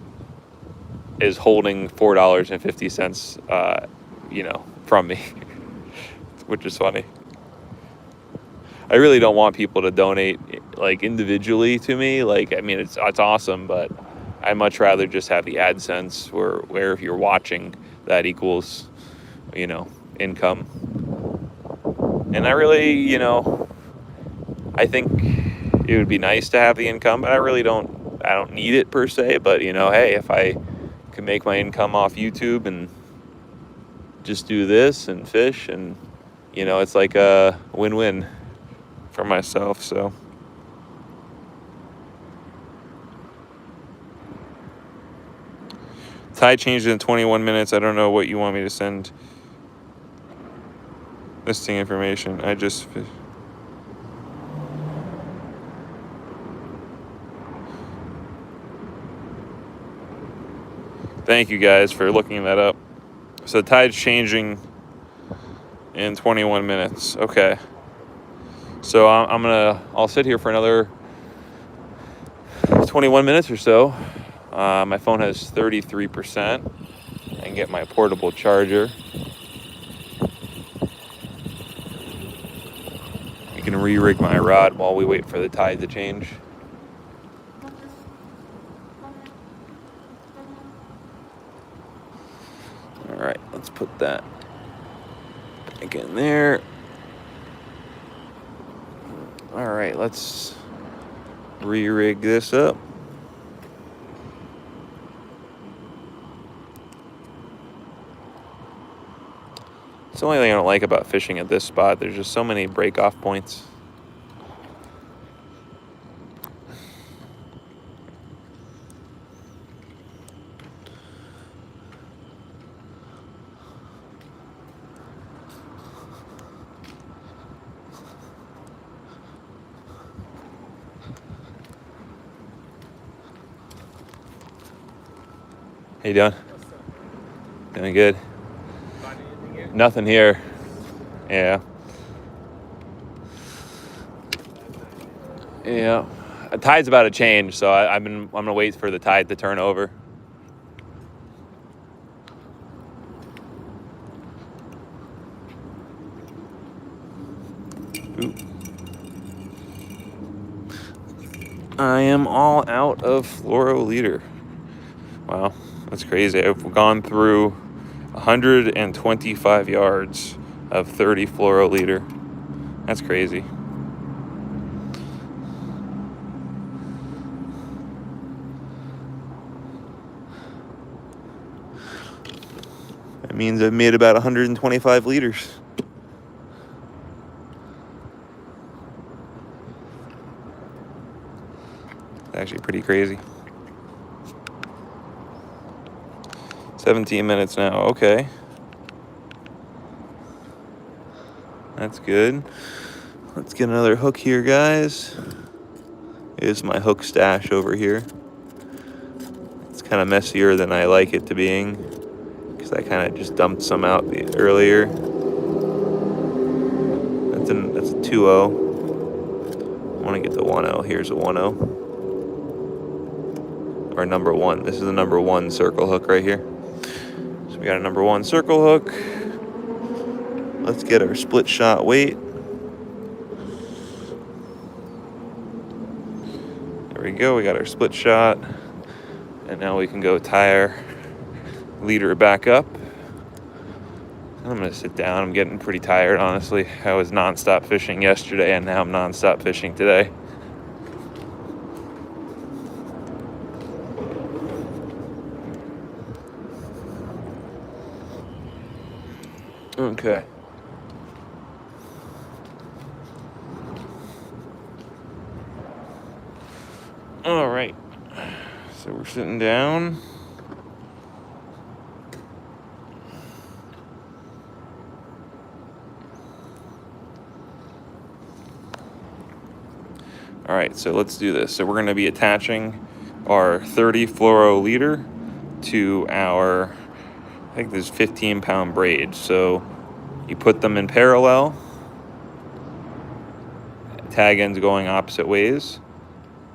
is holding $4.50, from me, which is funny. I really don't want people to donate like individually to me. Like, I mean, it's awesome, but I'd much rather just have the AdSense where if you're watching, that equals, income. And I really, I think it would be nice to have the income, but I don't need it per se. But, hey, if I can make my income off YouTube and just do this and fish, and, it's like a win-win for myself, so. Tide changed in 21 minutes. I don't know what you want me to send. Listing information. Thank you guys for looking that up. So the tide's changing in 21 minutes. Okay. So I'll sit here for another 21 minutes or so. My phone has 33%. I can get my portable charger. I can re-rig my rod while we wait for the tide to change. All right, let's put that back in there. All right, let's re-rig this up. It's the only thing I don't like about fishing at this spot. There's just so many break-off points. How you doing? Doing good. Find anything here? Nothing here. Yeah. Yeah. The tide's about to change, so I'm gonna wait for the tide to turn over. Ooh. I am all out of fluoroliter. Wow, that's crazy. I've gone through 125 yards of 30 fluoroliter. That's crazy. That means I've made about 125 liters. Actually pretty crazy. 17 minutes now. Okay. That's good. Let's get another hook here, guys. Here's my hook stash over here. It's kind of messier than I like it to being because I kind of just dumped some out earlier. That's a 2-0. I want to get the 1-0. Here's a 1-0. Or number 1. This is the number 1 circle hook right here. So we got a number 1 circle hook. Let's get our split shot weight. There we go. We got our split shot. And now we can go tie our leader back up. I'm going to sit down. I'm getting pretty tired, honestly. I was nonstop fishing yesterday, and now I'm nonstop fishing today. Okay. All right. So we're sitting down. All right, so let's do this. So we're going to be attaching our 30 fluoroliter to our, I think there's 15-pound braid. So you put them in parallel, tag ends going opposite ways.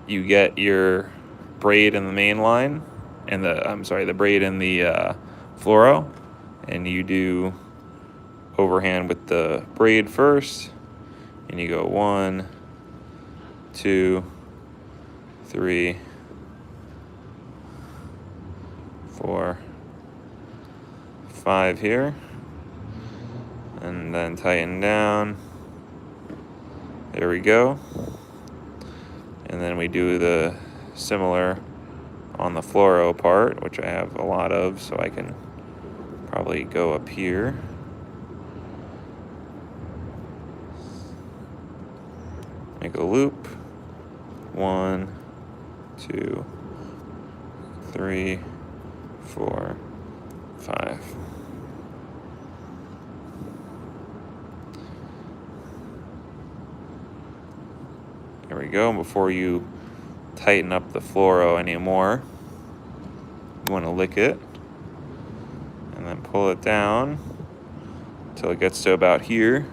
You get your braid in the main line, and the braid in the fluoro, and you do overhand with the braid first, and you go 1, 2, 3, 4, 5 here, and then tighten down. There we go. And then we do the similar on the fluoro part, which I have a lot of, so I can probably go up here. Make a loop. 1, 2, 3, 4, 5. There we go. Before you tighten up the fluoro anymore, you want to lick it and then pull it down till it gets to about here.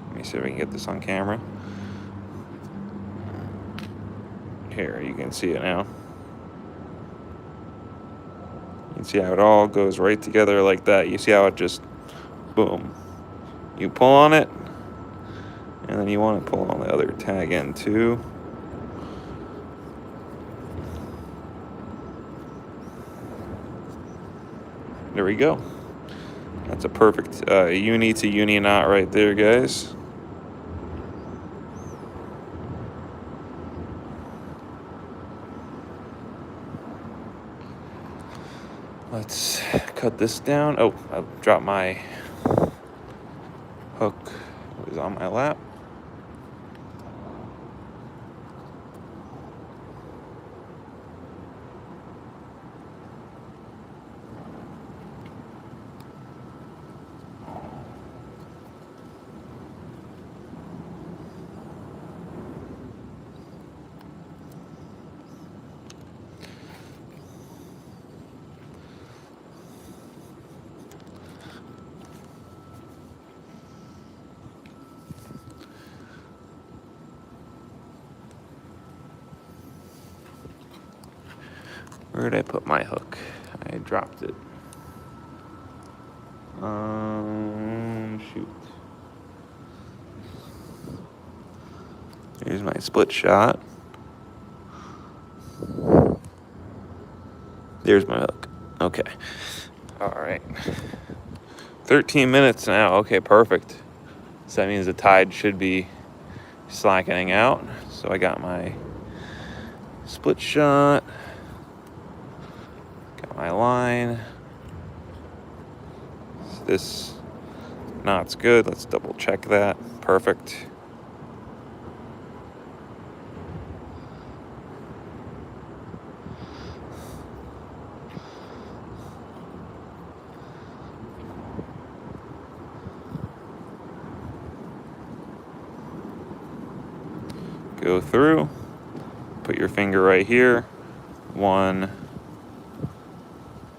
Let me see if I can get this on camera. Here, you can see it now. You can see how it all goes right together like that. You see how it just, boom. You pull on it, and then you want to pull on the other tag end too. There we go. That's a perfect uni to uni knot right there, guys. Let's cut this down. Oh, I dropped my hook. It was on my lap. Where did I put my hook? I dropped it. Shoot. Here's my split shot. There's my hook. Okay. All right. 13 minutes now. Okay, perfect. So that means the tide should be slackening out. So I got my split shot. Got my line. So this knot's good. Let's double check that. Perfect. Go through, put your finger right here. 1,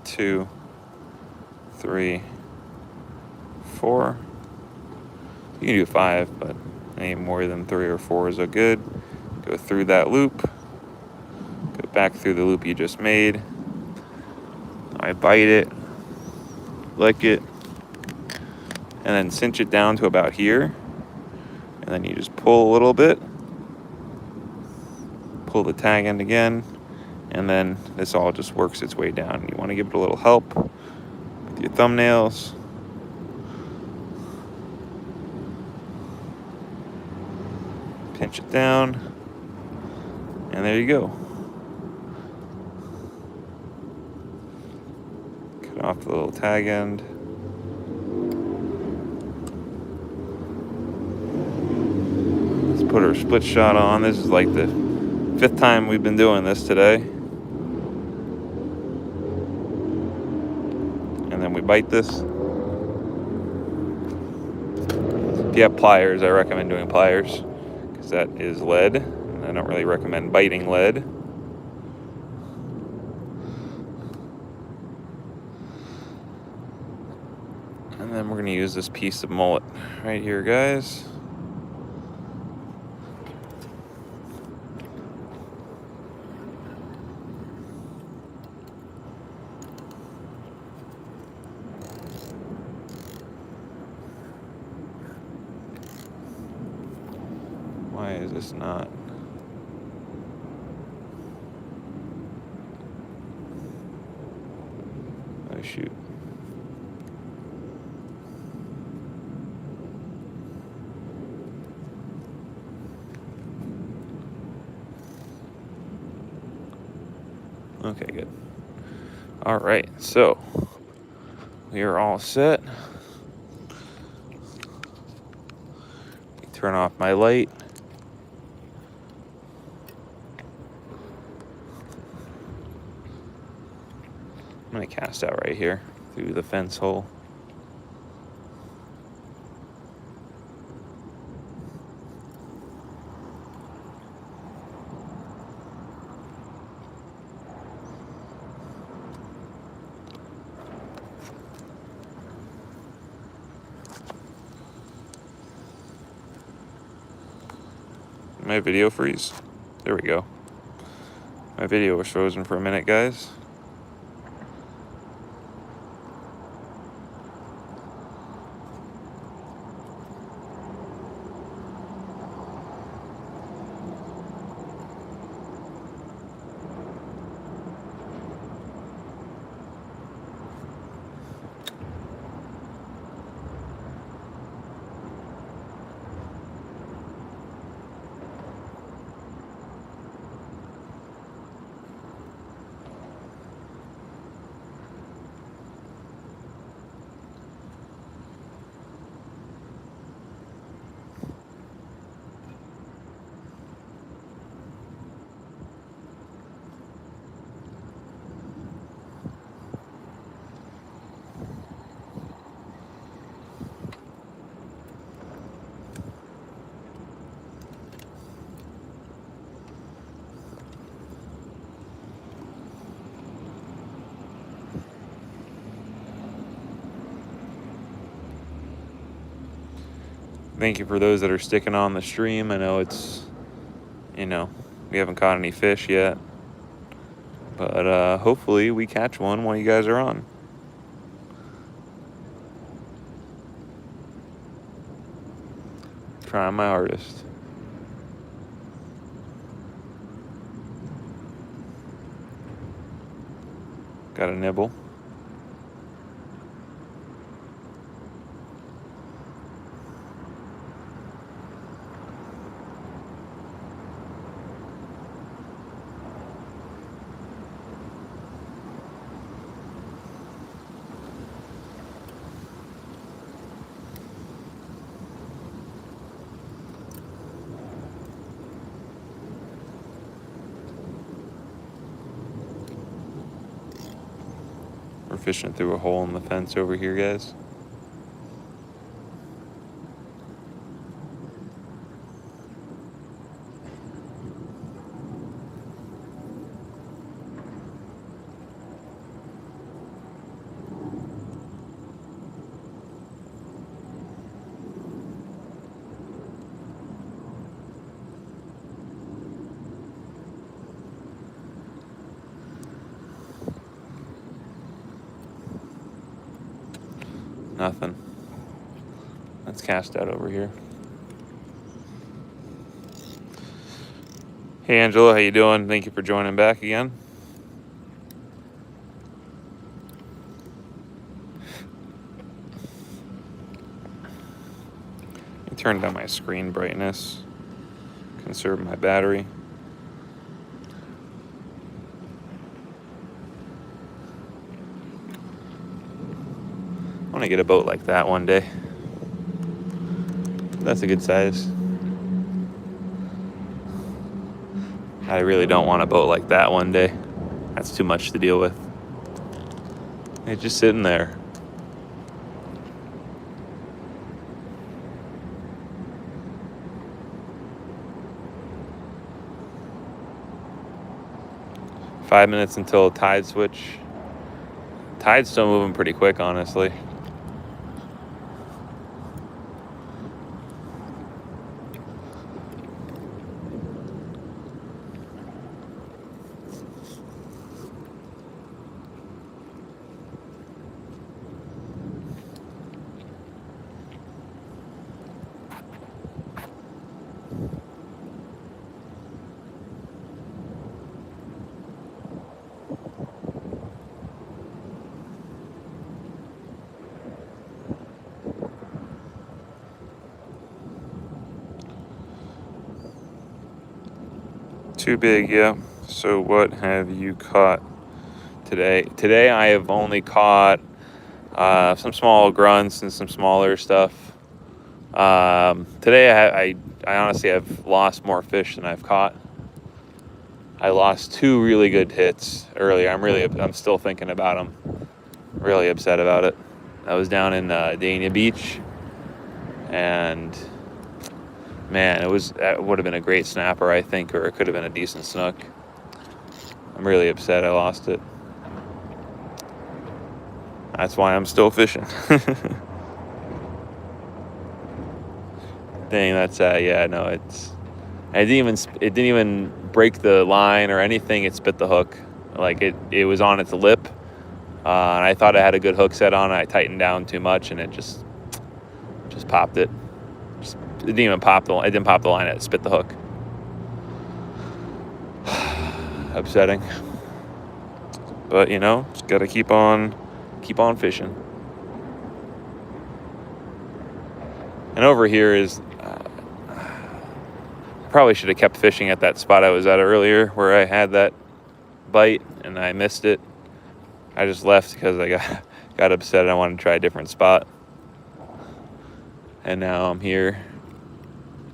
2, 3, 4. You can do 5, but any more than 3 or 4 is good. Go through that loop. Go back through the loop you just made. I bite it, lick it, and then cinch it down to about here. And then you just pull a little bit. Pull the tag end again, and then this all just works its way down. You want to give it a little help with your thumbnails. Pinch it down, and there you go. Cut off the little tag end. Let's put our split shot on. This is like the 5th time we've been doing this today. And then we bite this. If you have pliers, I recommend doing pliers because that is lead. And I don't really recommend biting lead. And then we're going to use this piece of mullet right here, guys. Why is this not? Oh, shoot. Okay, good. All right, so we are all set. Turn off my light. I'm gonna cast out right here through the fence hole. My video freeze. There we go. My video was frozen for a minute, guys. Thank you for those that are sticking on the stream. I know it's, we haven't caught any fish yet. But hopefully we catch one while you guys are on. Trying my hardest. Got a nibble. We're fishing through a hole in the fence over here, guys. Nothing. Let's cast out over here. Hey Angela, how you doing? Thank you for joining back again. I turned down my screen brightness. Conserve my battery. I want to get a boat like that one day. That's a good size. I really don't want a boat like that one day. That's too much to deal with. It's just sitting there. Five minutes until tide switch. Tide's still moving pretty quick, honestly. Too big, yeah. So what have you caught today? Today I have only caught some small grunts and some smaller stuff. Today I honestly have lost more fish than I've caught. I lost two really good hits earlier. I'm still thinking about them. Really upset about it. I was down in Dania Beach, and man, that would have been a great snapper, I think, or it could have been a decent snook. I'm really upset I lost it. That's why I'm still fishing. Dang, that's yeah, no, And it didn't even break the line or anything. It spit the hook. Like it was on its lip. And I thought I had a good hook set on. I tightened down too much, and it just popped it. It didn't even pop the line. It didn't pop the line. It spit the hook. Upsetting. But you know, just gotta keep on fishing. And over here is, probably should have kept fishing at that spot I was at earlier where I had that bite and I missed it. I just left because I got upset and I wanted to try a different spot. And now I'm here.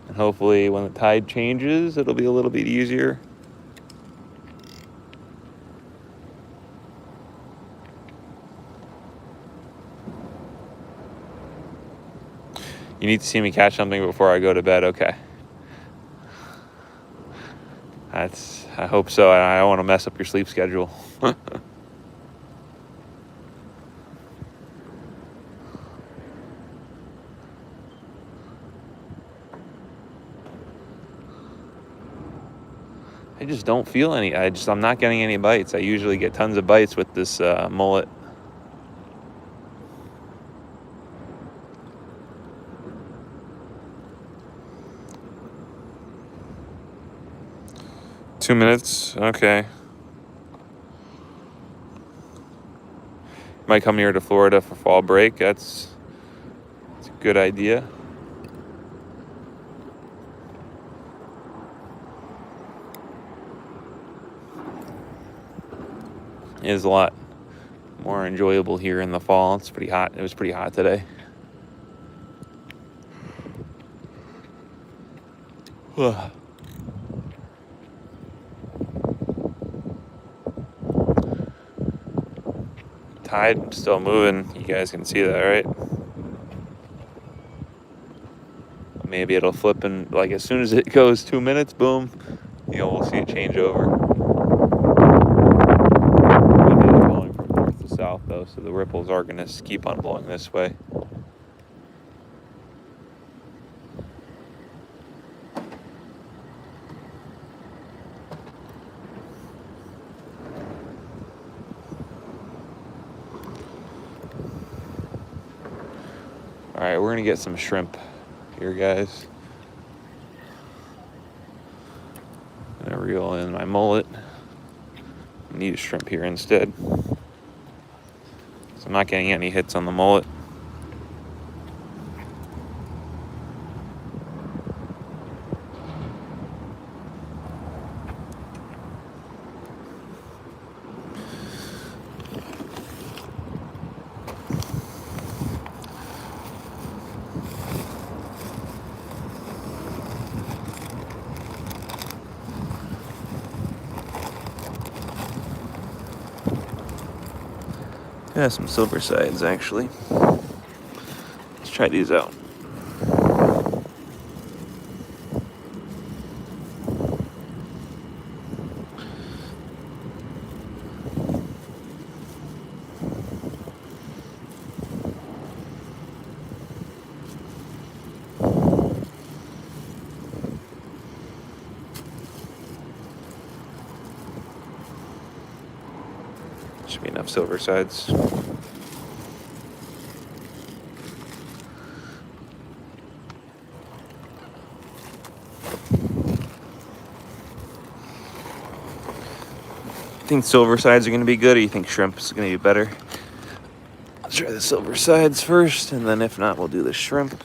And hopefully when the tide changes, it'll be a little bit easier. You need to see me catch something before I go to bed. Okay. I hope so. I don't want to mess up your sleep schedule. I just don't feel any. I'm not getting any bites. I usually get tons of bites with this mullet. Two minutes, okay. Might come here to Florida for fall break. That's a good idea. It is a lot more enjoyable here in the fall. It's pretty hot. It was pretty hot today. Tide still moving. You guys can see that, right? Maybe it'll flip and like as soon as it goes 2 minutes, boom, you know, we'll see it change over. Wind is blowing from north to south though, so the ripples are gonna keep on blowing this way. All right, we're gonna get some shrimp here, guys. I'm gonna reel in my mullet. I need a shrimp here instead. So I'm not getting any hits on the mullet. Yeah, some silver sides actually. Let's try these out. Should be enough silver sides. Think silver sides are going to be good, or you think shrimp is going to be better? Let's try the silver sides first, and then if not, we'll do the shrimp.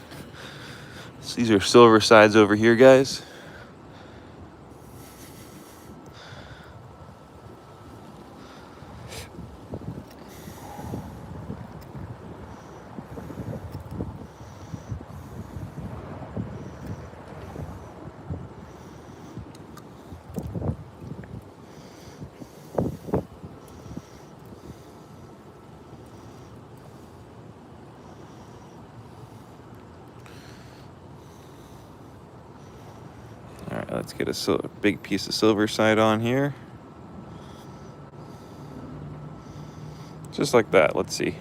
So these are silver sides over here, guys. All right, let's get a big piece of silver side on here. Just like that, let's see.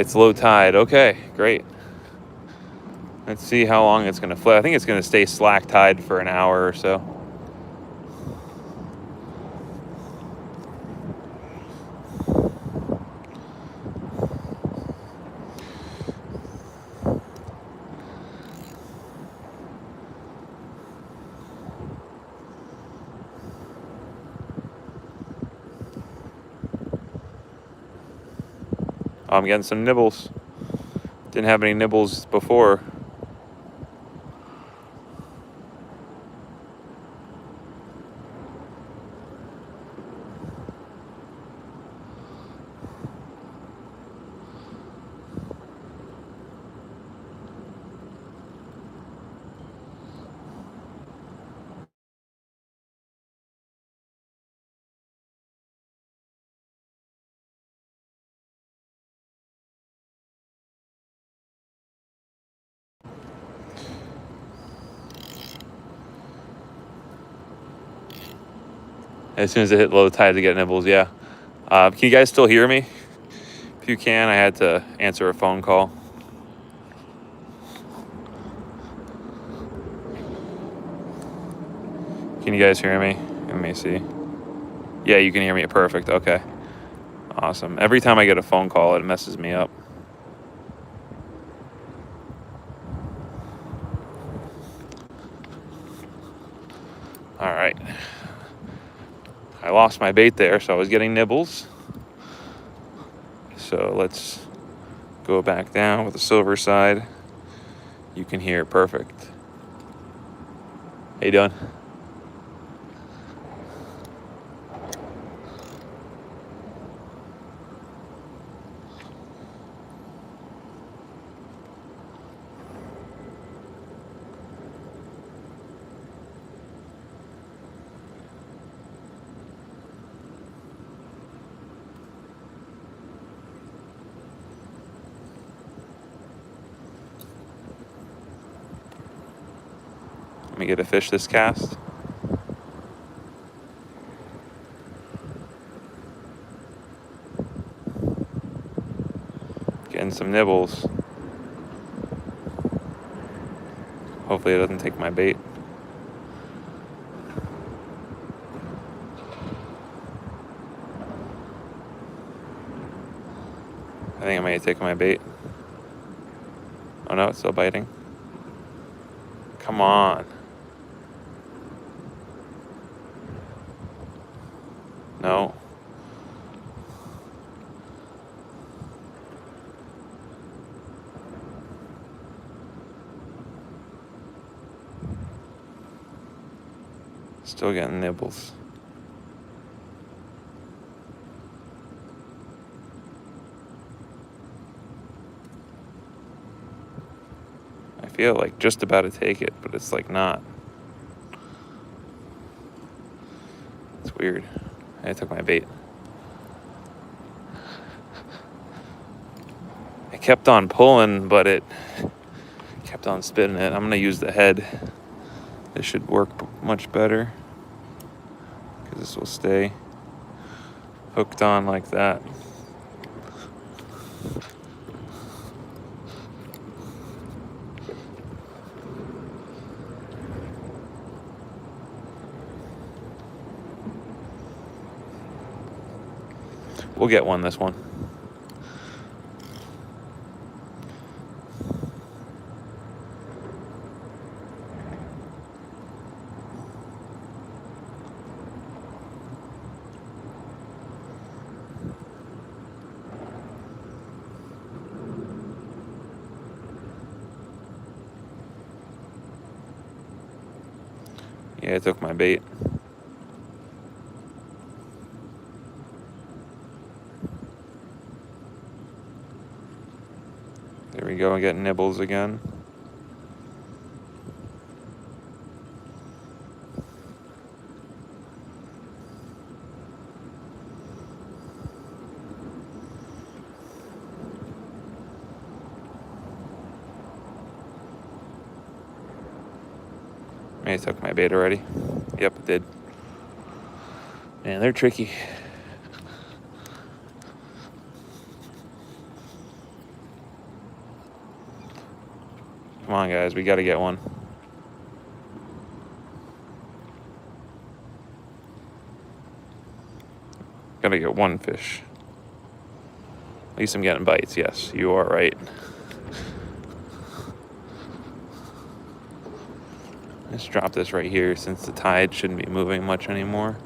It's low tide. Okay, great. Let's see how long it's going to float. I think it's going to stay slack tide for an hour or so. I'm getting some nibbles. Didn't have any nibbles before. As soon as it hit low tide to get nibbles, yeah. Can you guys still hear me? If you can, I had to answer a phone call. Can you guys hear me? Let me see. Yeah, you can hear me. Perfect. Okay. Awesome. Every time I get a phone call, it messes me up. All right. I lost my bait there, so I was getting nibbles. So let's go back down with the silver side. You can hear perfect. How you doing? Let me get a fish this cast. Getting some nibbles. Hopefully it doesn't take my bait. I think I may have taken my bait. Oh no, it's still biting. Come on. No. Still getting nibbles. I feel like just about to take it, but it's like not. It's weird. I took my bait. I kept on pulling, but it kept on spitting it. I'm gonna use the head. This should work much better because this will stay hooked on like that. We'll get one this one. Yeah, I took my bait. There we go, I get nibbles again. May have took my bait already. Yep, it did. Man, they're tricky. Come on, guys, we got to get one. Got to get one fish. At least I'm getting bites. Yes, you are right. Let's drop this right here since the tide shouldn't be moving much anymore.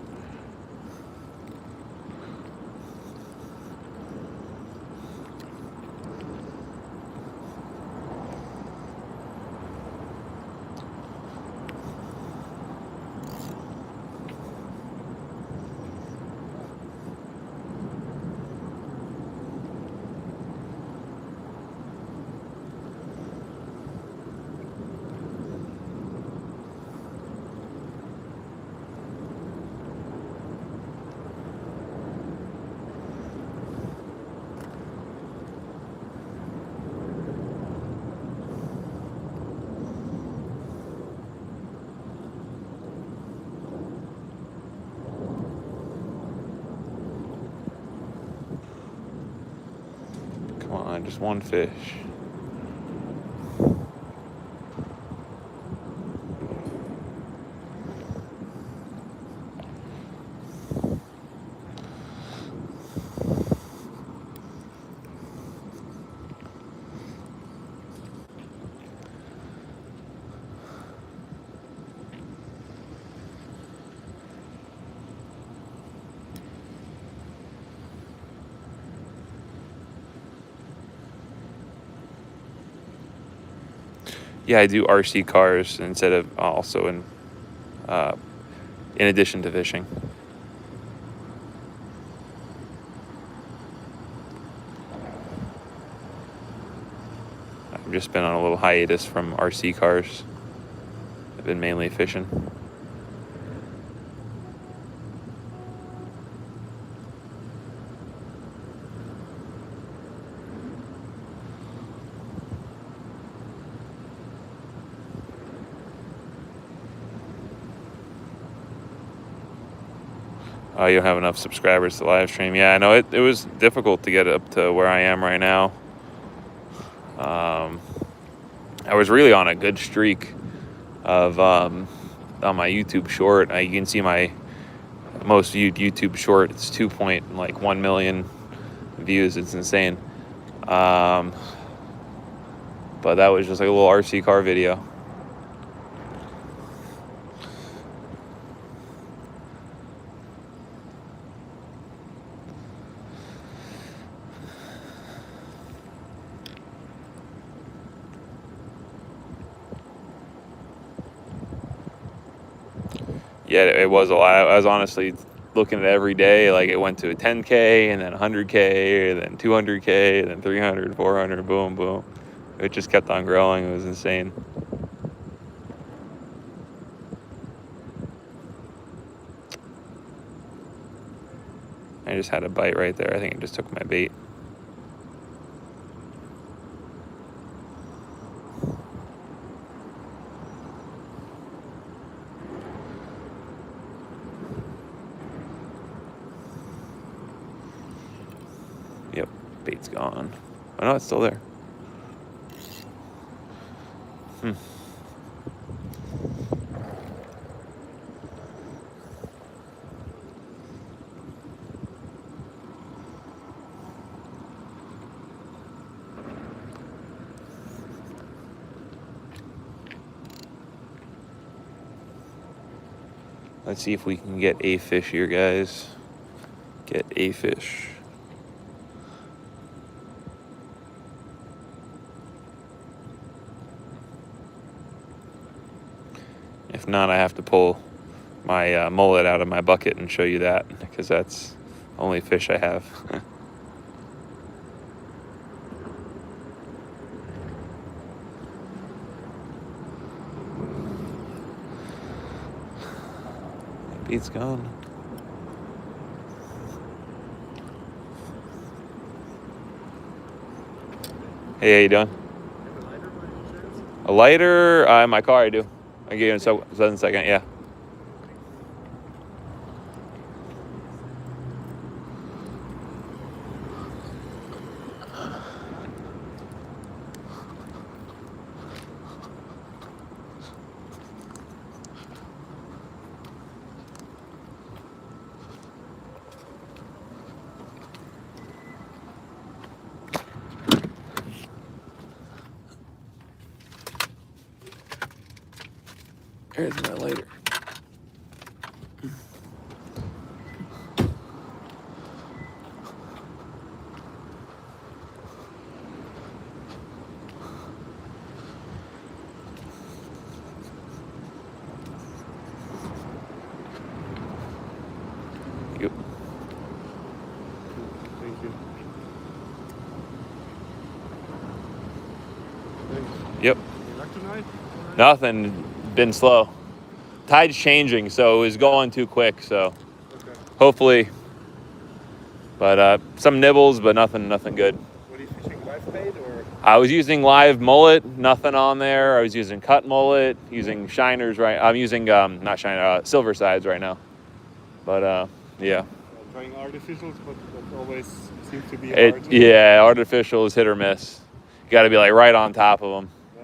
Come on, just one fish. Yeah, I do RC cars instead of also in addition to fishing. I've just been on a little hiatus from RC cars. I've been mainly fishing. You don't have enough subscribers to live stream. Yeah, I know it was difficult to get up to where I am right now. I was really on a good streak of on my YouTube short. You can see my most viewed YouTube short. It's 2.1 million views. It's insane. But that was just like a little RC car video. Yeah, it was a lot. I was honestly looking at it every day. Like it went to a 10K and then 100K and then 200K and then 300, 400, boom, boom. It just kept on growing. It was insane. I just had a bite right there. I think it just took my bait. Yep, bait's gone. Oh no, it's still there. Let's see if we can get a fish here, guys. Get a fish. If not, I have to pull my mullet out of my bucket and show you that, because that's the only fish I have. Bait's gone. Hey, how you doing? A lighter? In my car, I do. I gave him 7 second, yeah. Here's my lighter. Yep. Thank you. Yep. Any luck tonight? Nothing. Been slow. Tide's changing, so it was going too quick. So Okay. hopefully, but some nibbles, but nothing good. What are you fishing? Live bait or? I was using live mullet, nothing on there. I was using cut mullet, using shiners. Right, I'm using not shiner, silver sides right now. But yeah. Trying artificials, but that always seems to be hard. Yeah, artificial is hit or miss. You got to be like right on top of them. Yeah.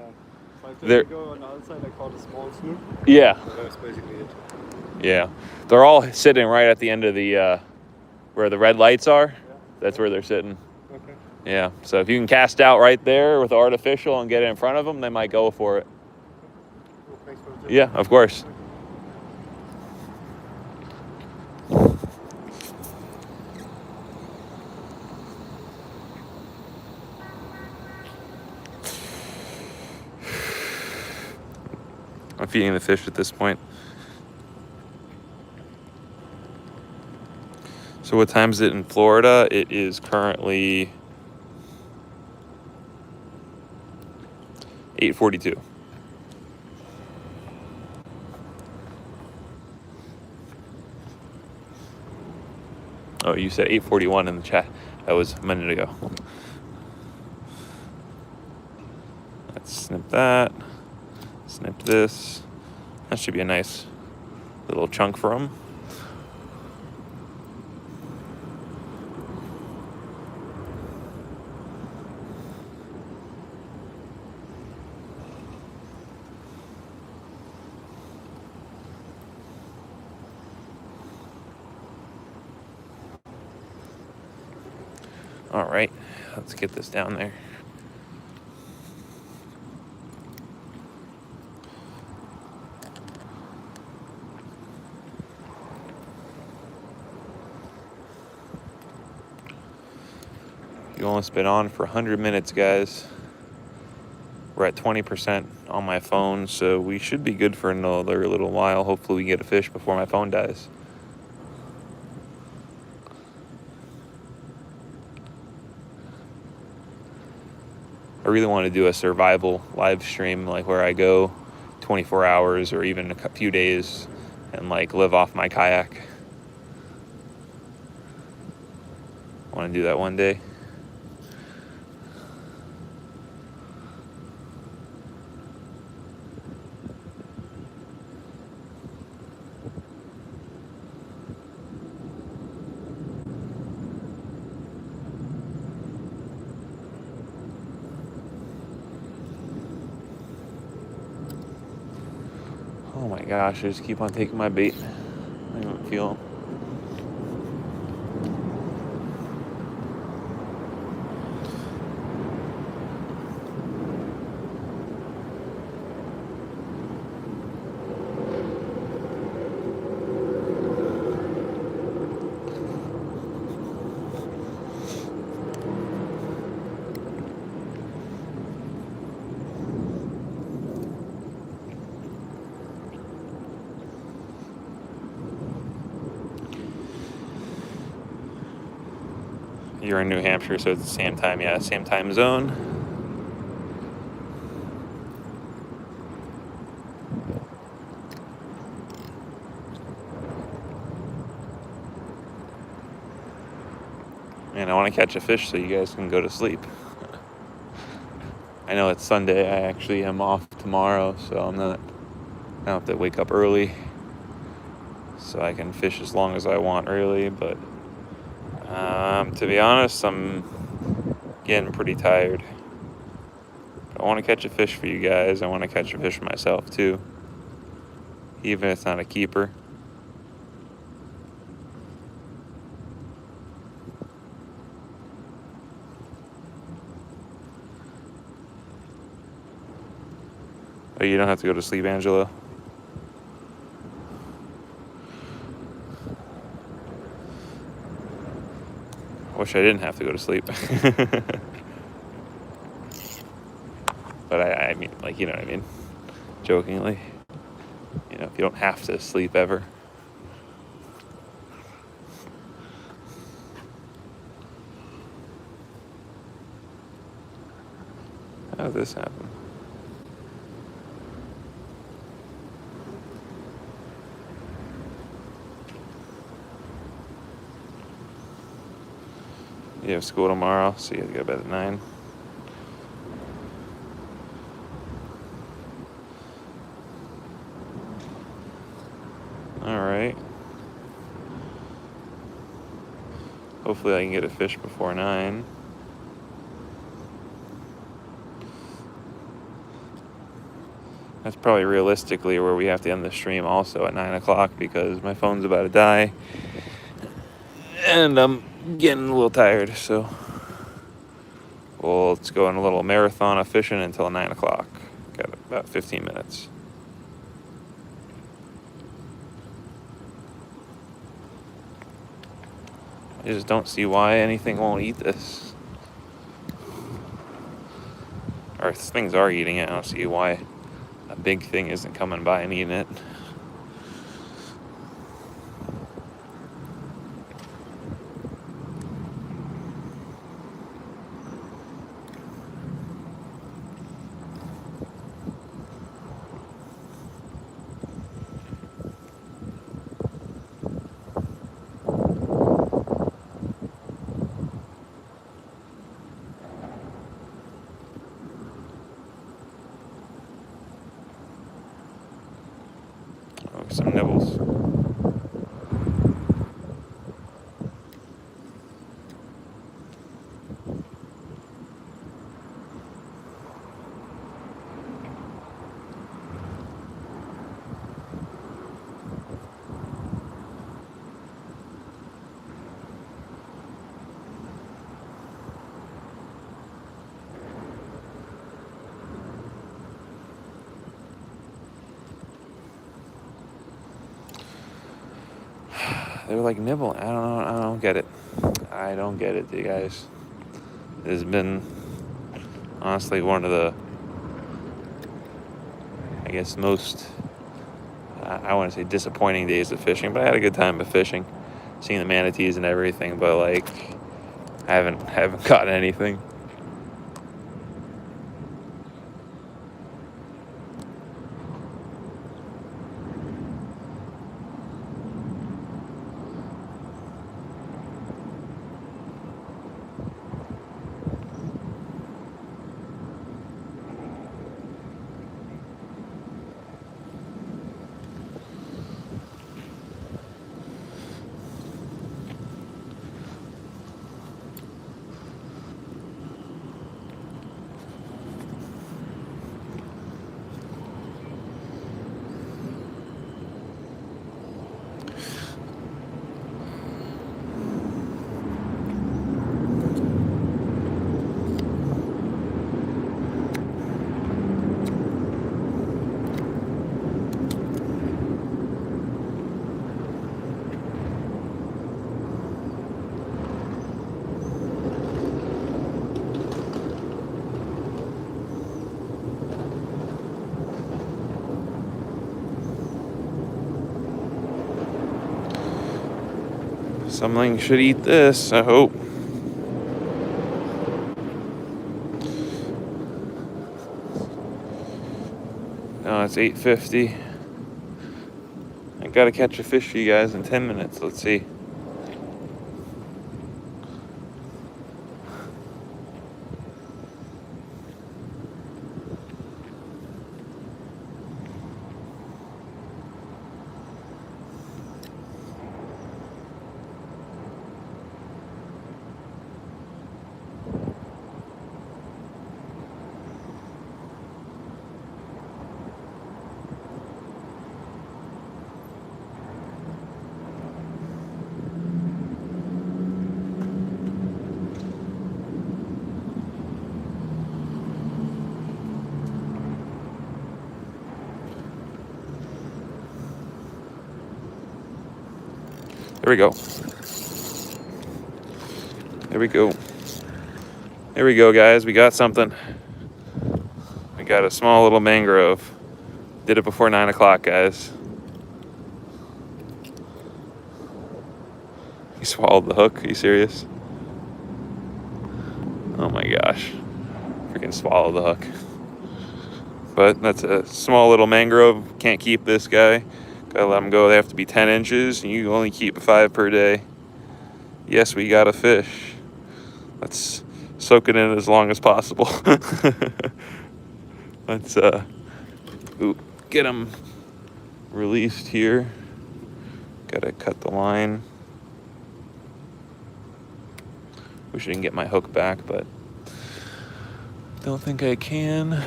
5 days They're- ago on the other side, I caught a small snook. Yeah, So that was basically it. yeah. They're all sitting right at the end of the where the red lights are. Yeah. That's where they're sitting. Okay. Yeah. So if you can cast out right there with the artificial and get it in front of them, they might go for it. Cool. Thanks for the tip. Yeah, of course. I'm feeding the fish at this point. So what time is it in Florida? It is currently 8:42. Oh, you said 8:41 in the chat. That was a minute ago. Let's snip that. Snip this. That should be a nice little chunk for them. All right, let's get this down there. You only been on for 100 minutes, guys. We're at 20% on my phone, so we should be good for another little while. Hopefully we get a fish before my phone dies. I really want to do a survival live stream, like where I go 24 hours or even a few days and like live off my kayak. I want to do that one day. Oh my gosh, I just keep on taking my bait. I don't feel them. You're in New Hampshire, so it's the same time. Yeah, same time zone. And I want to catch a fish so you guys can go to sleep. I know it's Sunday. I actually am off tomorrow, so I don't have to wake up early. So I can fish as long as I want early, but to be honest, I'm getting pretty tired. I want to catch a fish for you guys. I want to catch a fish for myself too, even if it's not a keeper. Oh, you don't have to go to sleep, Angelo? wish I didn't have to go to sleep. But I mean, like, you know what I mean? Jokingly. You know, if you don't have to sleep ever. How did this happen? You have school tomorrow, so you have to go to bed at 9. Alright. Hopefully I can get a fish before 9. That's probably realistically where we have to end the stream also at 9 o'clock because my phone's about to die. And I'm getting a little tired, so let's go on a little marathon of fishing until 9 o'clock. Got about 15 minutes. I just don't see why anything won't eat this. Or things are eating it. I don't see why a big thing isn't coming by and eating it. Oh, some nibbles. They're like nibbling. I don't know. I don't get it. I don't get it, you guys. It has been honestly one of the, I guess, most, I want to say disappointing days of fishing, but I had a good time of fishing, seeing the manatees and everything, but like, I haven't caught anything. Something should eat this, I hope. No, it's 8:50. I gotta catch a fish for you guys in 10 minutes. Let's see. There we go. There we go. There we go, guys. We got something. We got a small little mangrove. Did it before 9 o'clock, guys. He swallowed the hook. Are you serious? Oh my gosh. Freaking swallowed the hook. But that's a small little mangrove. Can't keep this guy. Gotta let them go. They have to be 10 inches, and you only keep 5 per day. Yes, we got a fish. Let's soak it in as long as possible. Let's get him released here. Gotta cut the line. Wish I can get my hook back, but don't think I can.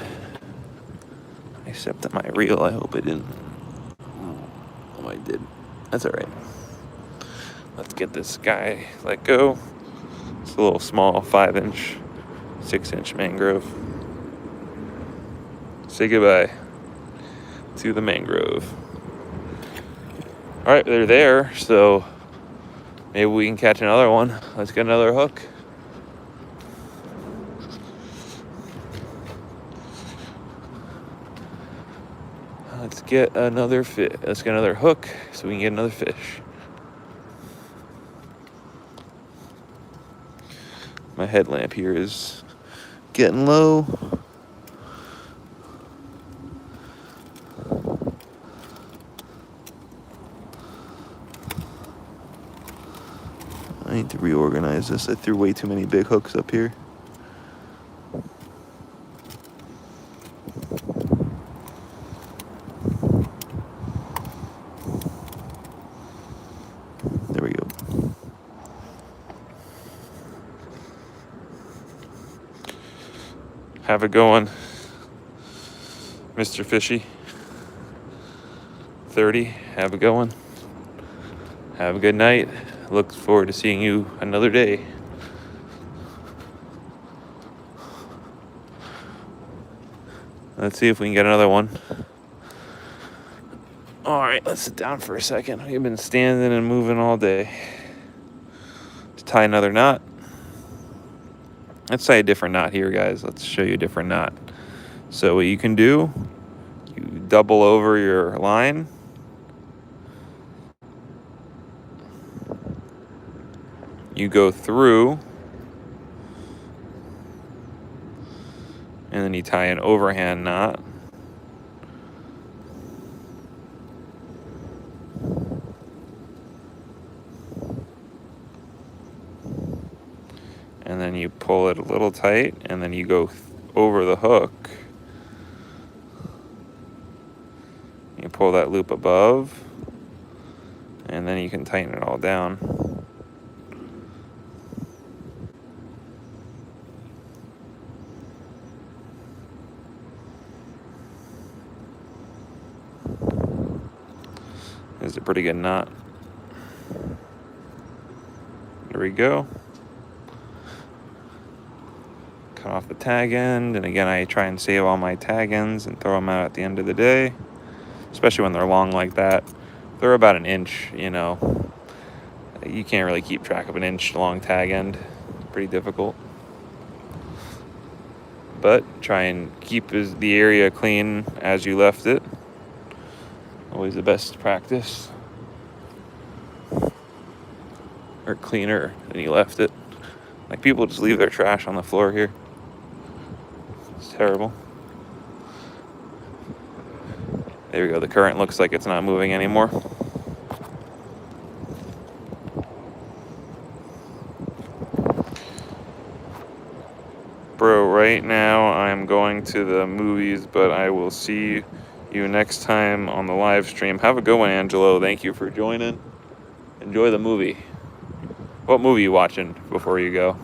I stepped on my reel. I hope I didn't. Oh, I did. That's all right. Let's get this guy let go. It's a little small 5-inch, 6-inch mangrove. Say goodbye to the mangrove. All right, they're there, so maybe we can catch another one. Let's get another hook. Let's get another fish. Let's get another hook so we can get another fish. My headlamp here is getting low. I need to reorganize this. I threw way too many big hooks up here. There we go. Have it going, Mr. Fishy. 30, have it going. Have a good night. Look forward to seeing you another day. Let's see if we can get another one. All right, let's sit down for a second. We've been standing and moving all day. Let's tie another knot. Let's tie a different knot here, guys. Let's show you a different knot. So what you can do, you double over your line. You go through, and then you tie an overhand knot. And then you pull it a little tight, and then you go over the hook. You pull that loop above, and then you can tighten it all down. This is a pretty good knot. There we go. Cut off the tag end, and again, I try and save all my tag ends and throw them out at the end of the day, especially when they're long like that. They're about an inch, you know. You can't really keep track of an inch long tag end. Pretty difficult. But try and keep the area clean as you left it. Always the best practice. Or cleaner than you left it. Like, people just leave their trash on the floor here. It's terrible. There we go. The current looks like it's not moving anymore. Bro, right now I'm going to the movies, but I will see you next time on the live stream. Have a good one, Angelo. Thank you for joining. Enjoy the movie. What movie you watching before you go?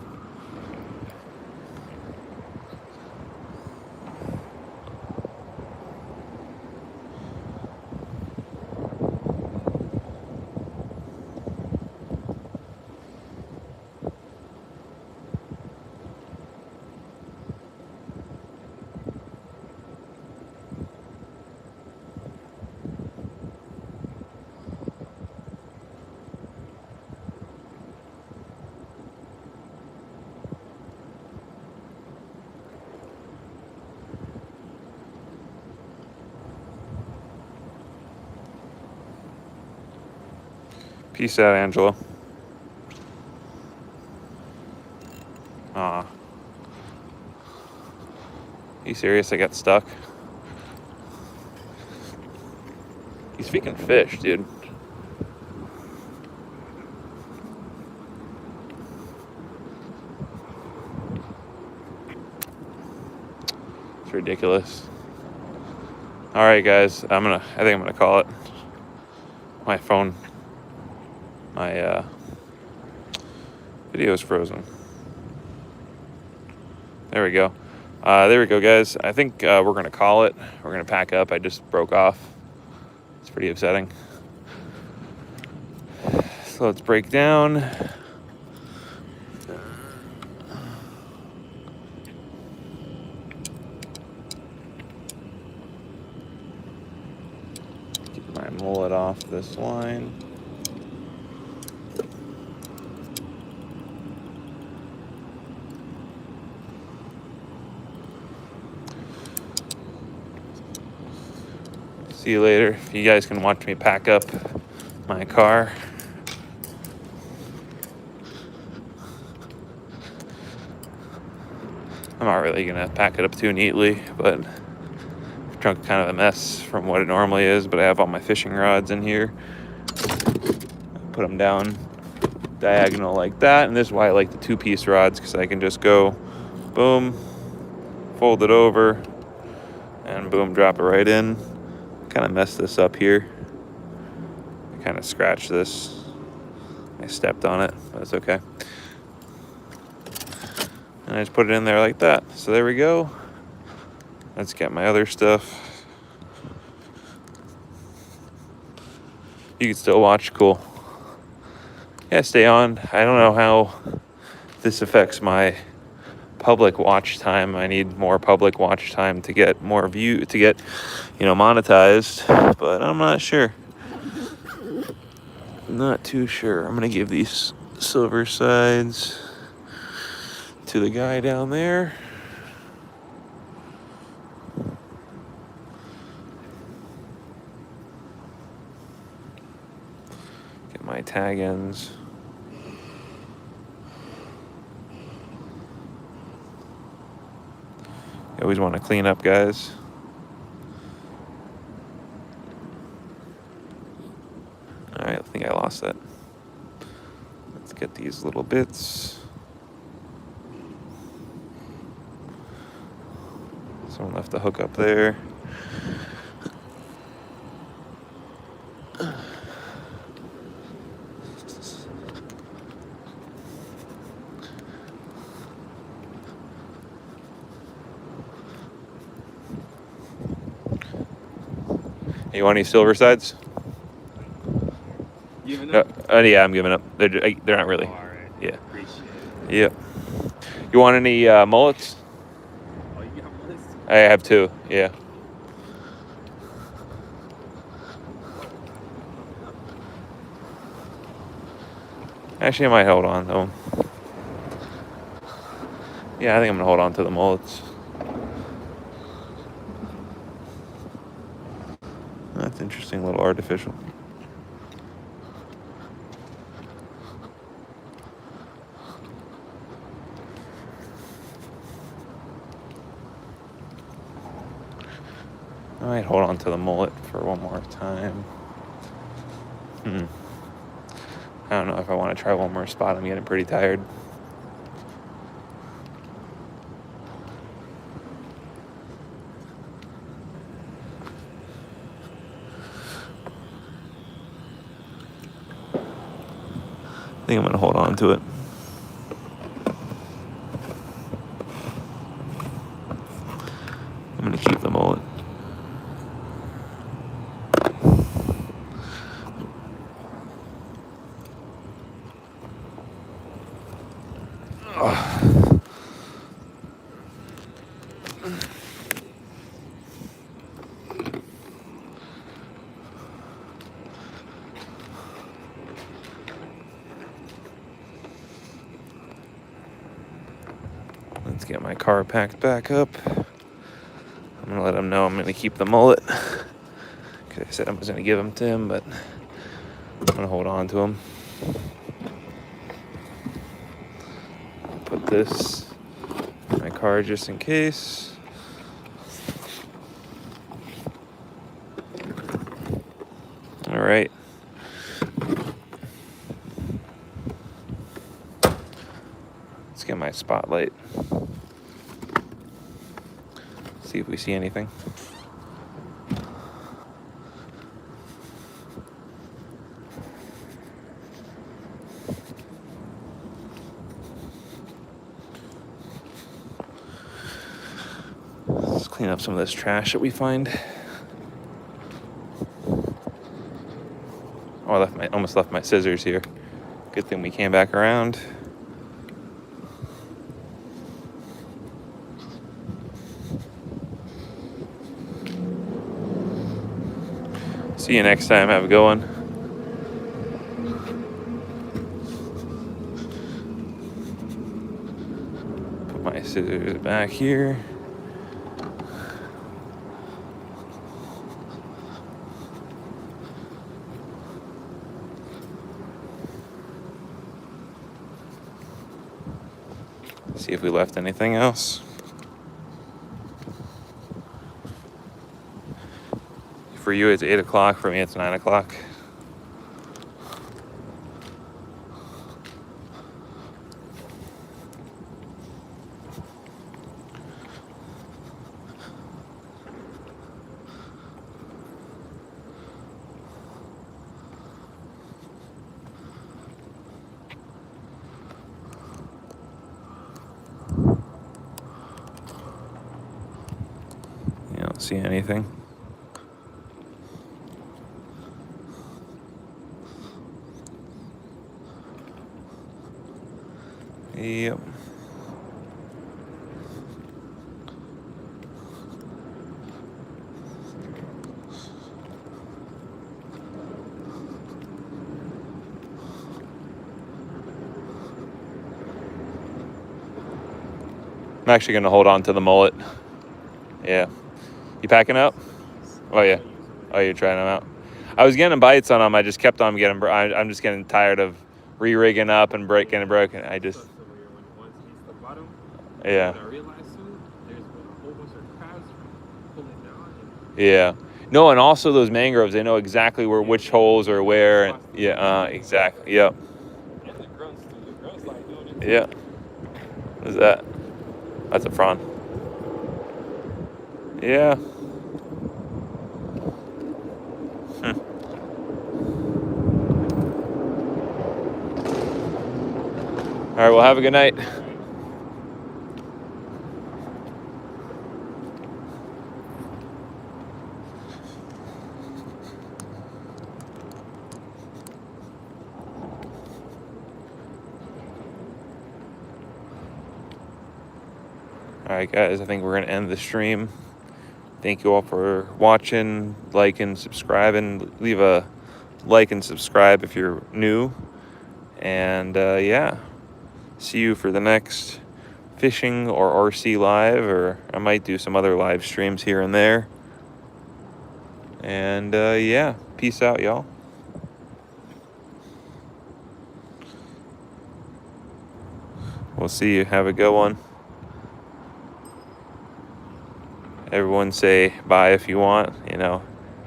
Peace out, Angelo. Aw. You serious? I got stuck. He's speaking fish, dude. It's ridiculous. All right, guys. I think I'm gonna call it. My phone. My video is frozen. There we go. There we go, guys. I think we're gonna call it. We're gonna pack up. I just broke off. It's pretty upsetting. So let's break down. Get my mullet off this line. See you later. If you guys can watch me pack up my car. I'm not really gonna pack it up too neatly, but the trunk is kind of a mess from what it normally is, but I have all my fishing rods in here. Put them down diagonal like that, and this is why I like the 2-piece rods, because I can just go boom, fold it over, and boom, drop it right in. Kind of messed this up here. I kind of scratched this. I stepped on it, but it's okay. And I just put it in there like that. So there we go. Let's get my other stuff. You can still watch, cool. Yeah, stay on. I don't know how this affects my public watch time. I need more public watch time to get more view, to get, monetized, but I'm not sure. Not too sure. I'm gonna give these silver sides to the guy down there. Get my tag ends. You always want to clean up, guys. All right, I think I lost that. Let's get these little bits. Someone left the hook up there. You want any silver sides? Giving up? Yeah, I'm giving up. They're not really. All right. Yeah. Appreciate it. Yeah. You want any mullets? Oh, you got mullets? I have 2. Yeah. Actually, I might hold on though. Yeah, I think I'm gonna hold on to the mullets. That's interesting, little artificial. I might hold on to the mullet for one more time. I don't know if I want to try one more spot. I'm getting pretty tired. I think I'm going to hold on to it. I'm going to keep the mullet. Let's get my car packed back up. I'm gonna let him know I'm gonna keep the mullet, because I said I was gonna give him to him, but I'm gonna hold on to them. Put this in my car just in case. All right. Let's get my spotlight. See if we see anything. Let's clean up some of this trash that we find. Oh, I almost left my scissors here. Good thing we came back around. See you next time. Have a good one. Put my scissors back here. See if we left anything else. For you, it's 8 o'clock. For me, it's 9 o'clock. You don't see anything. Yep. I'm actually going to hold on to the mullet. Yeah. You packing up? Oh, yeah. Oh, you're trying them out. I was getting bites on them. I just kept on getting... I'm just getting tired of re-rigging up and breaking and broken. I just... Yeah. Yeah. No, and also those mangroves, they know exactly where which holes are where. And, yeah, exactly. Yep. Yeah. What is that? That's a prawn. Yeah. All right, well, have a good night. All right, guys, I think we're going to end the stream. Thank you all for watching, liking, subscribing. Leave a like and subscribe if you're new. And, yeah, see you for the next fishing or RC live, or I might do some other live streams here and there. And, yeah, peace out, y'all. We'll see you. Have a good one. Everyone say bye if you want. You know,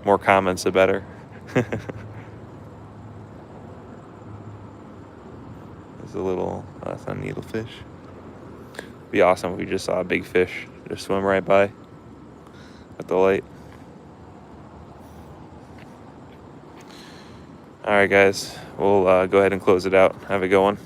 more comments the better. There's a little, that's not a needlefish. Be awesome if we just saw a big fish just swim right by at the light. All right, guys, we'll go ahead and close it out. Have a good one.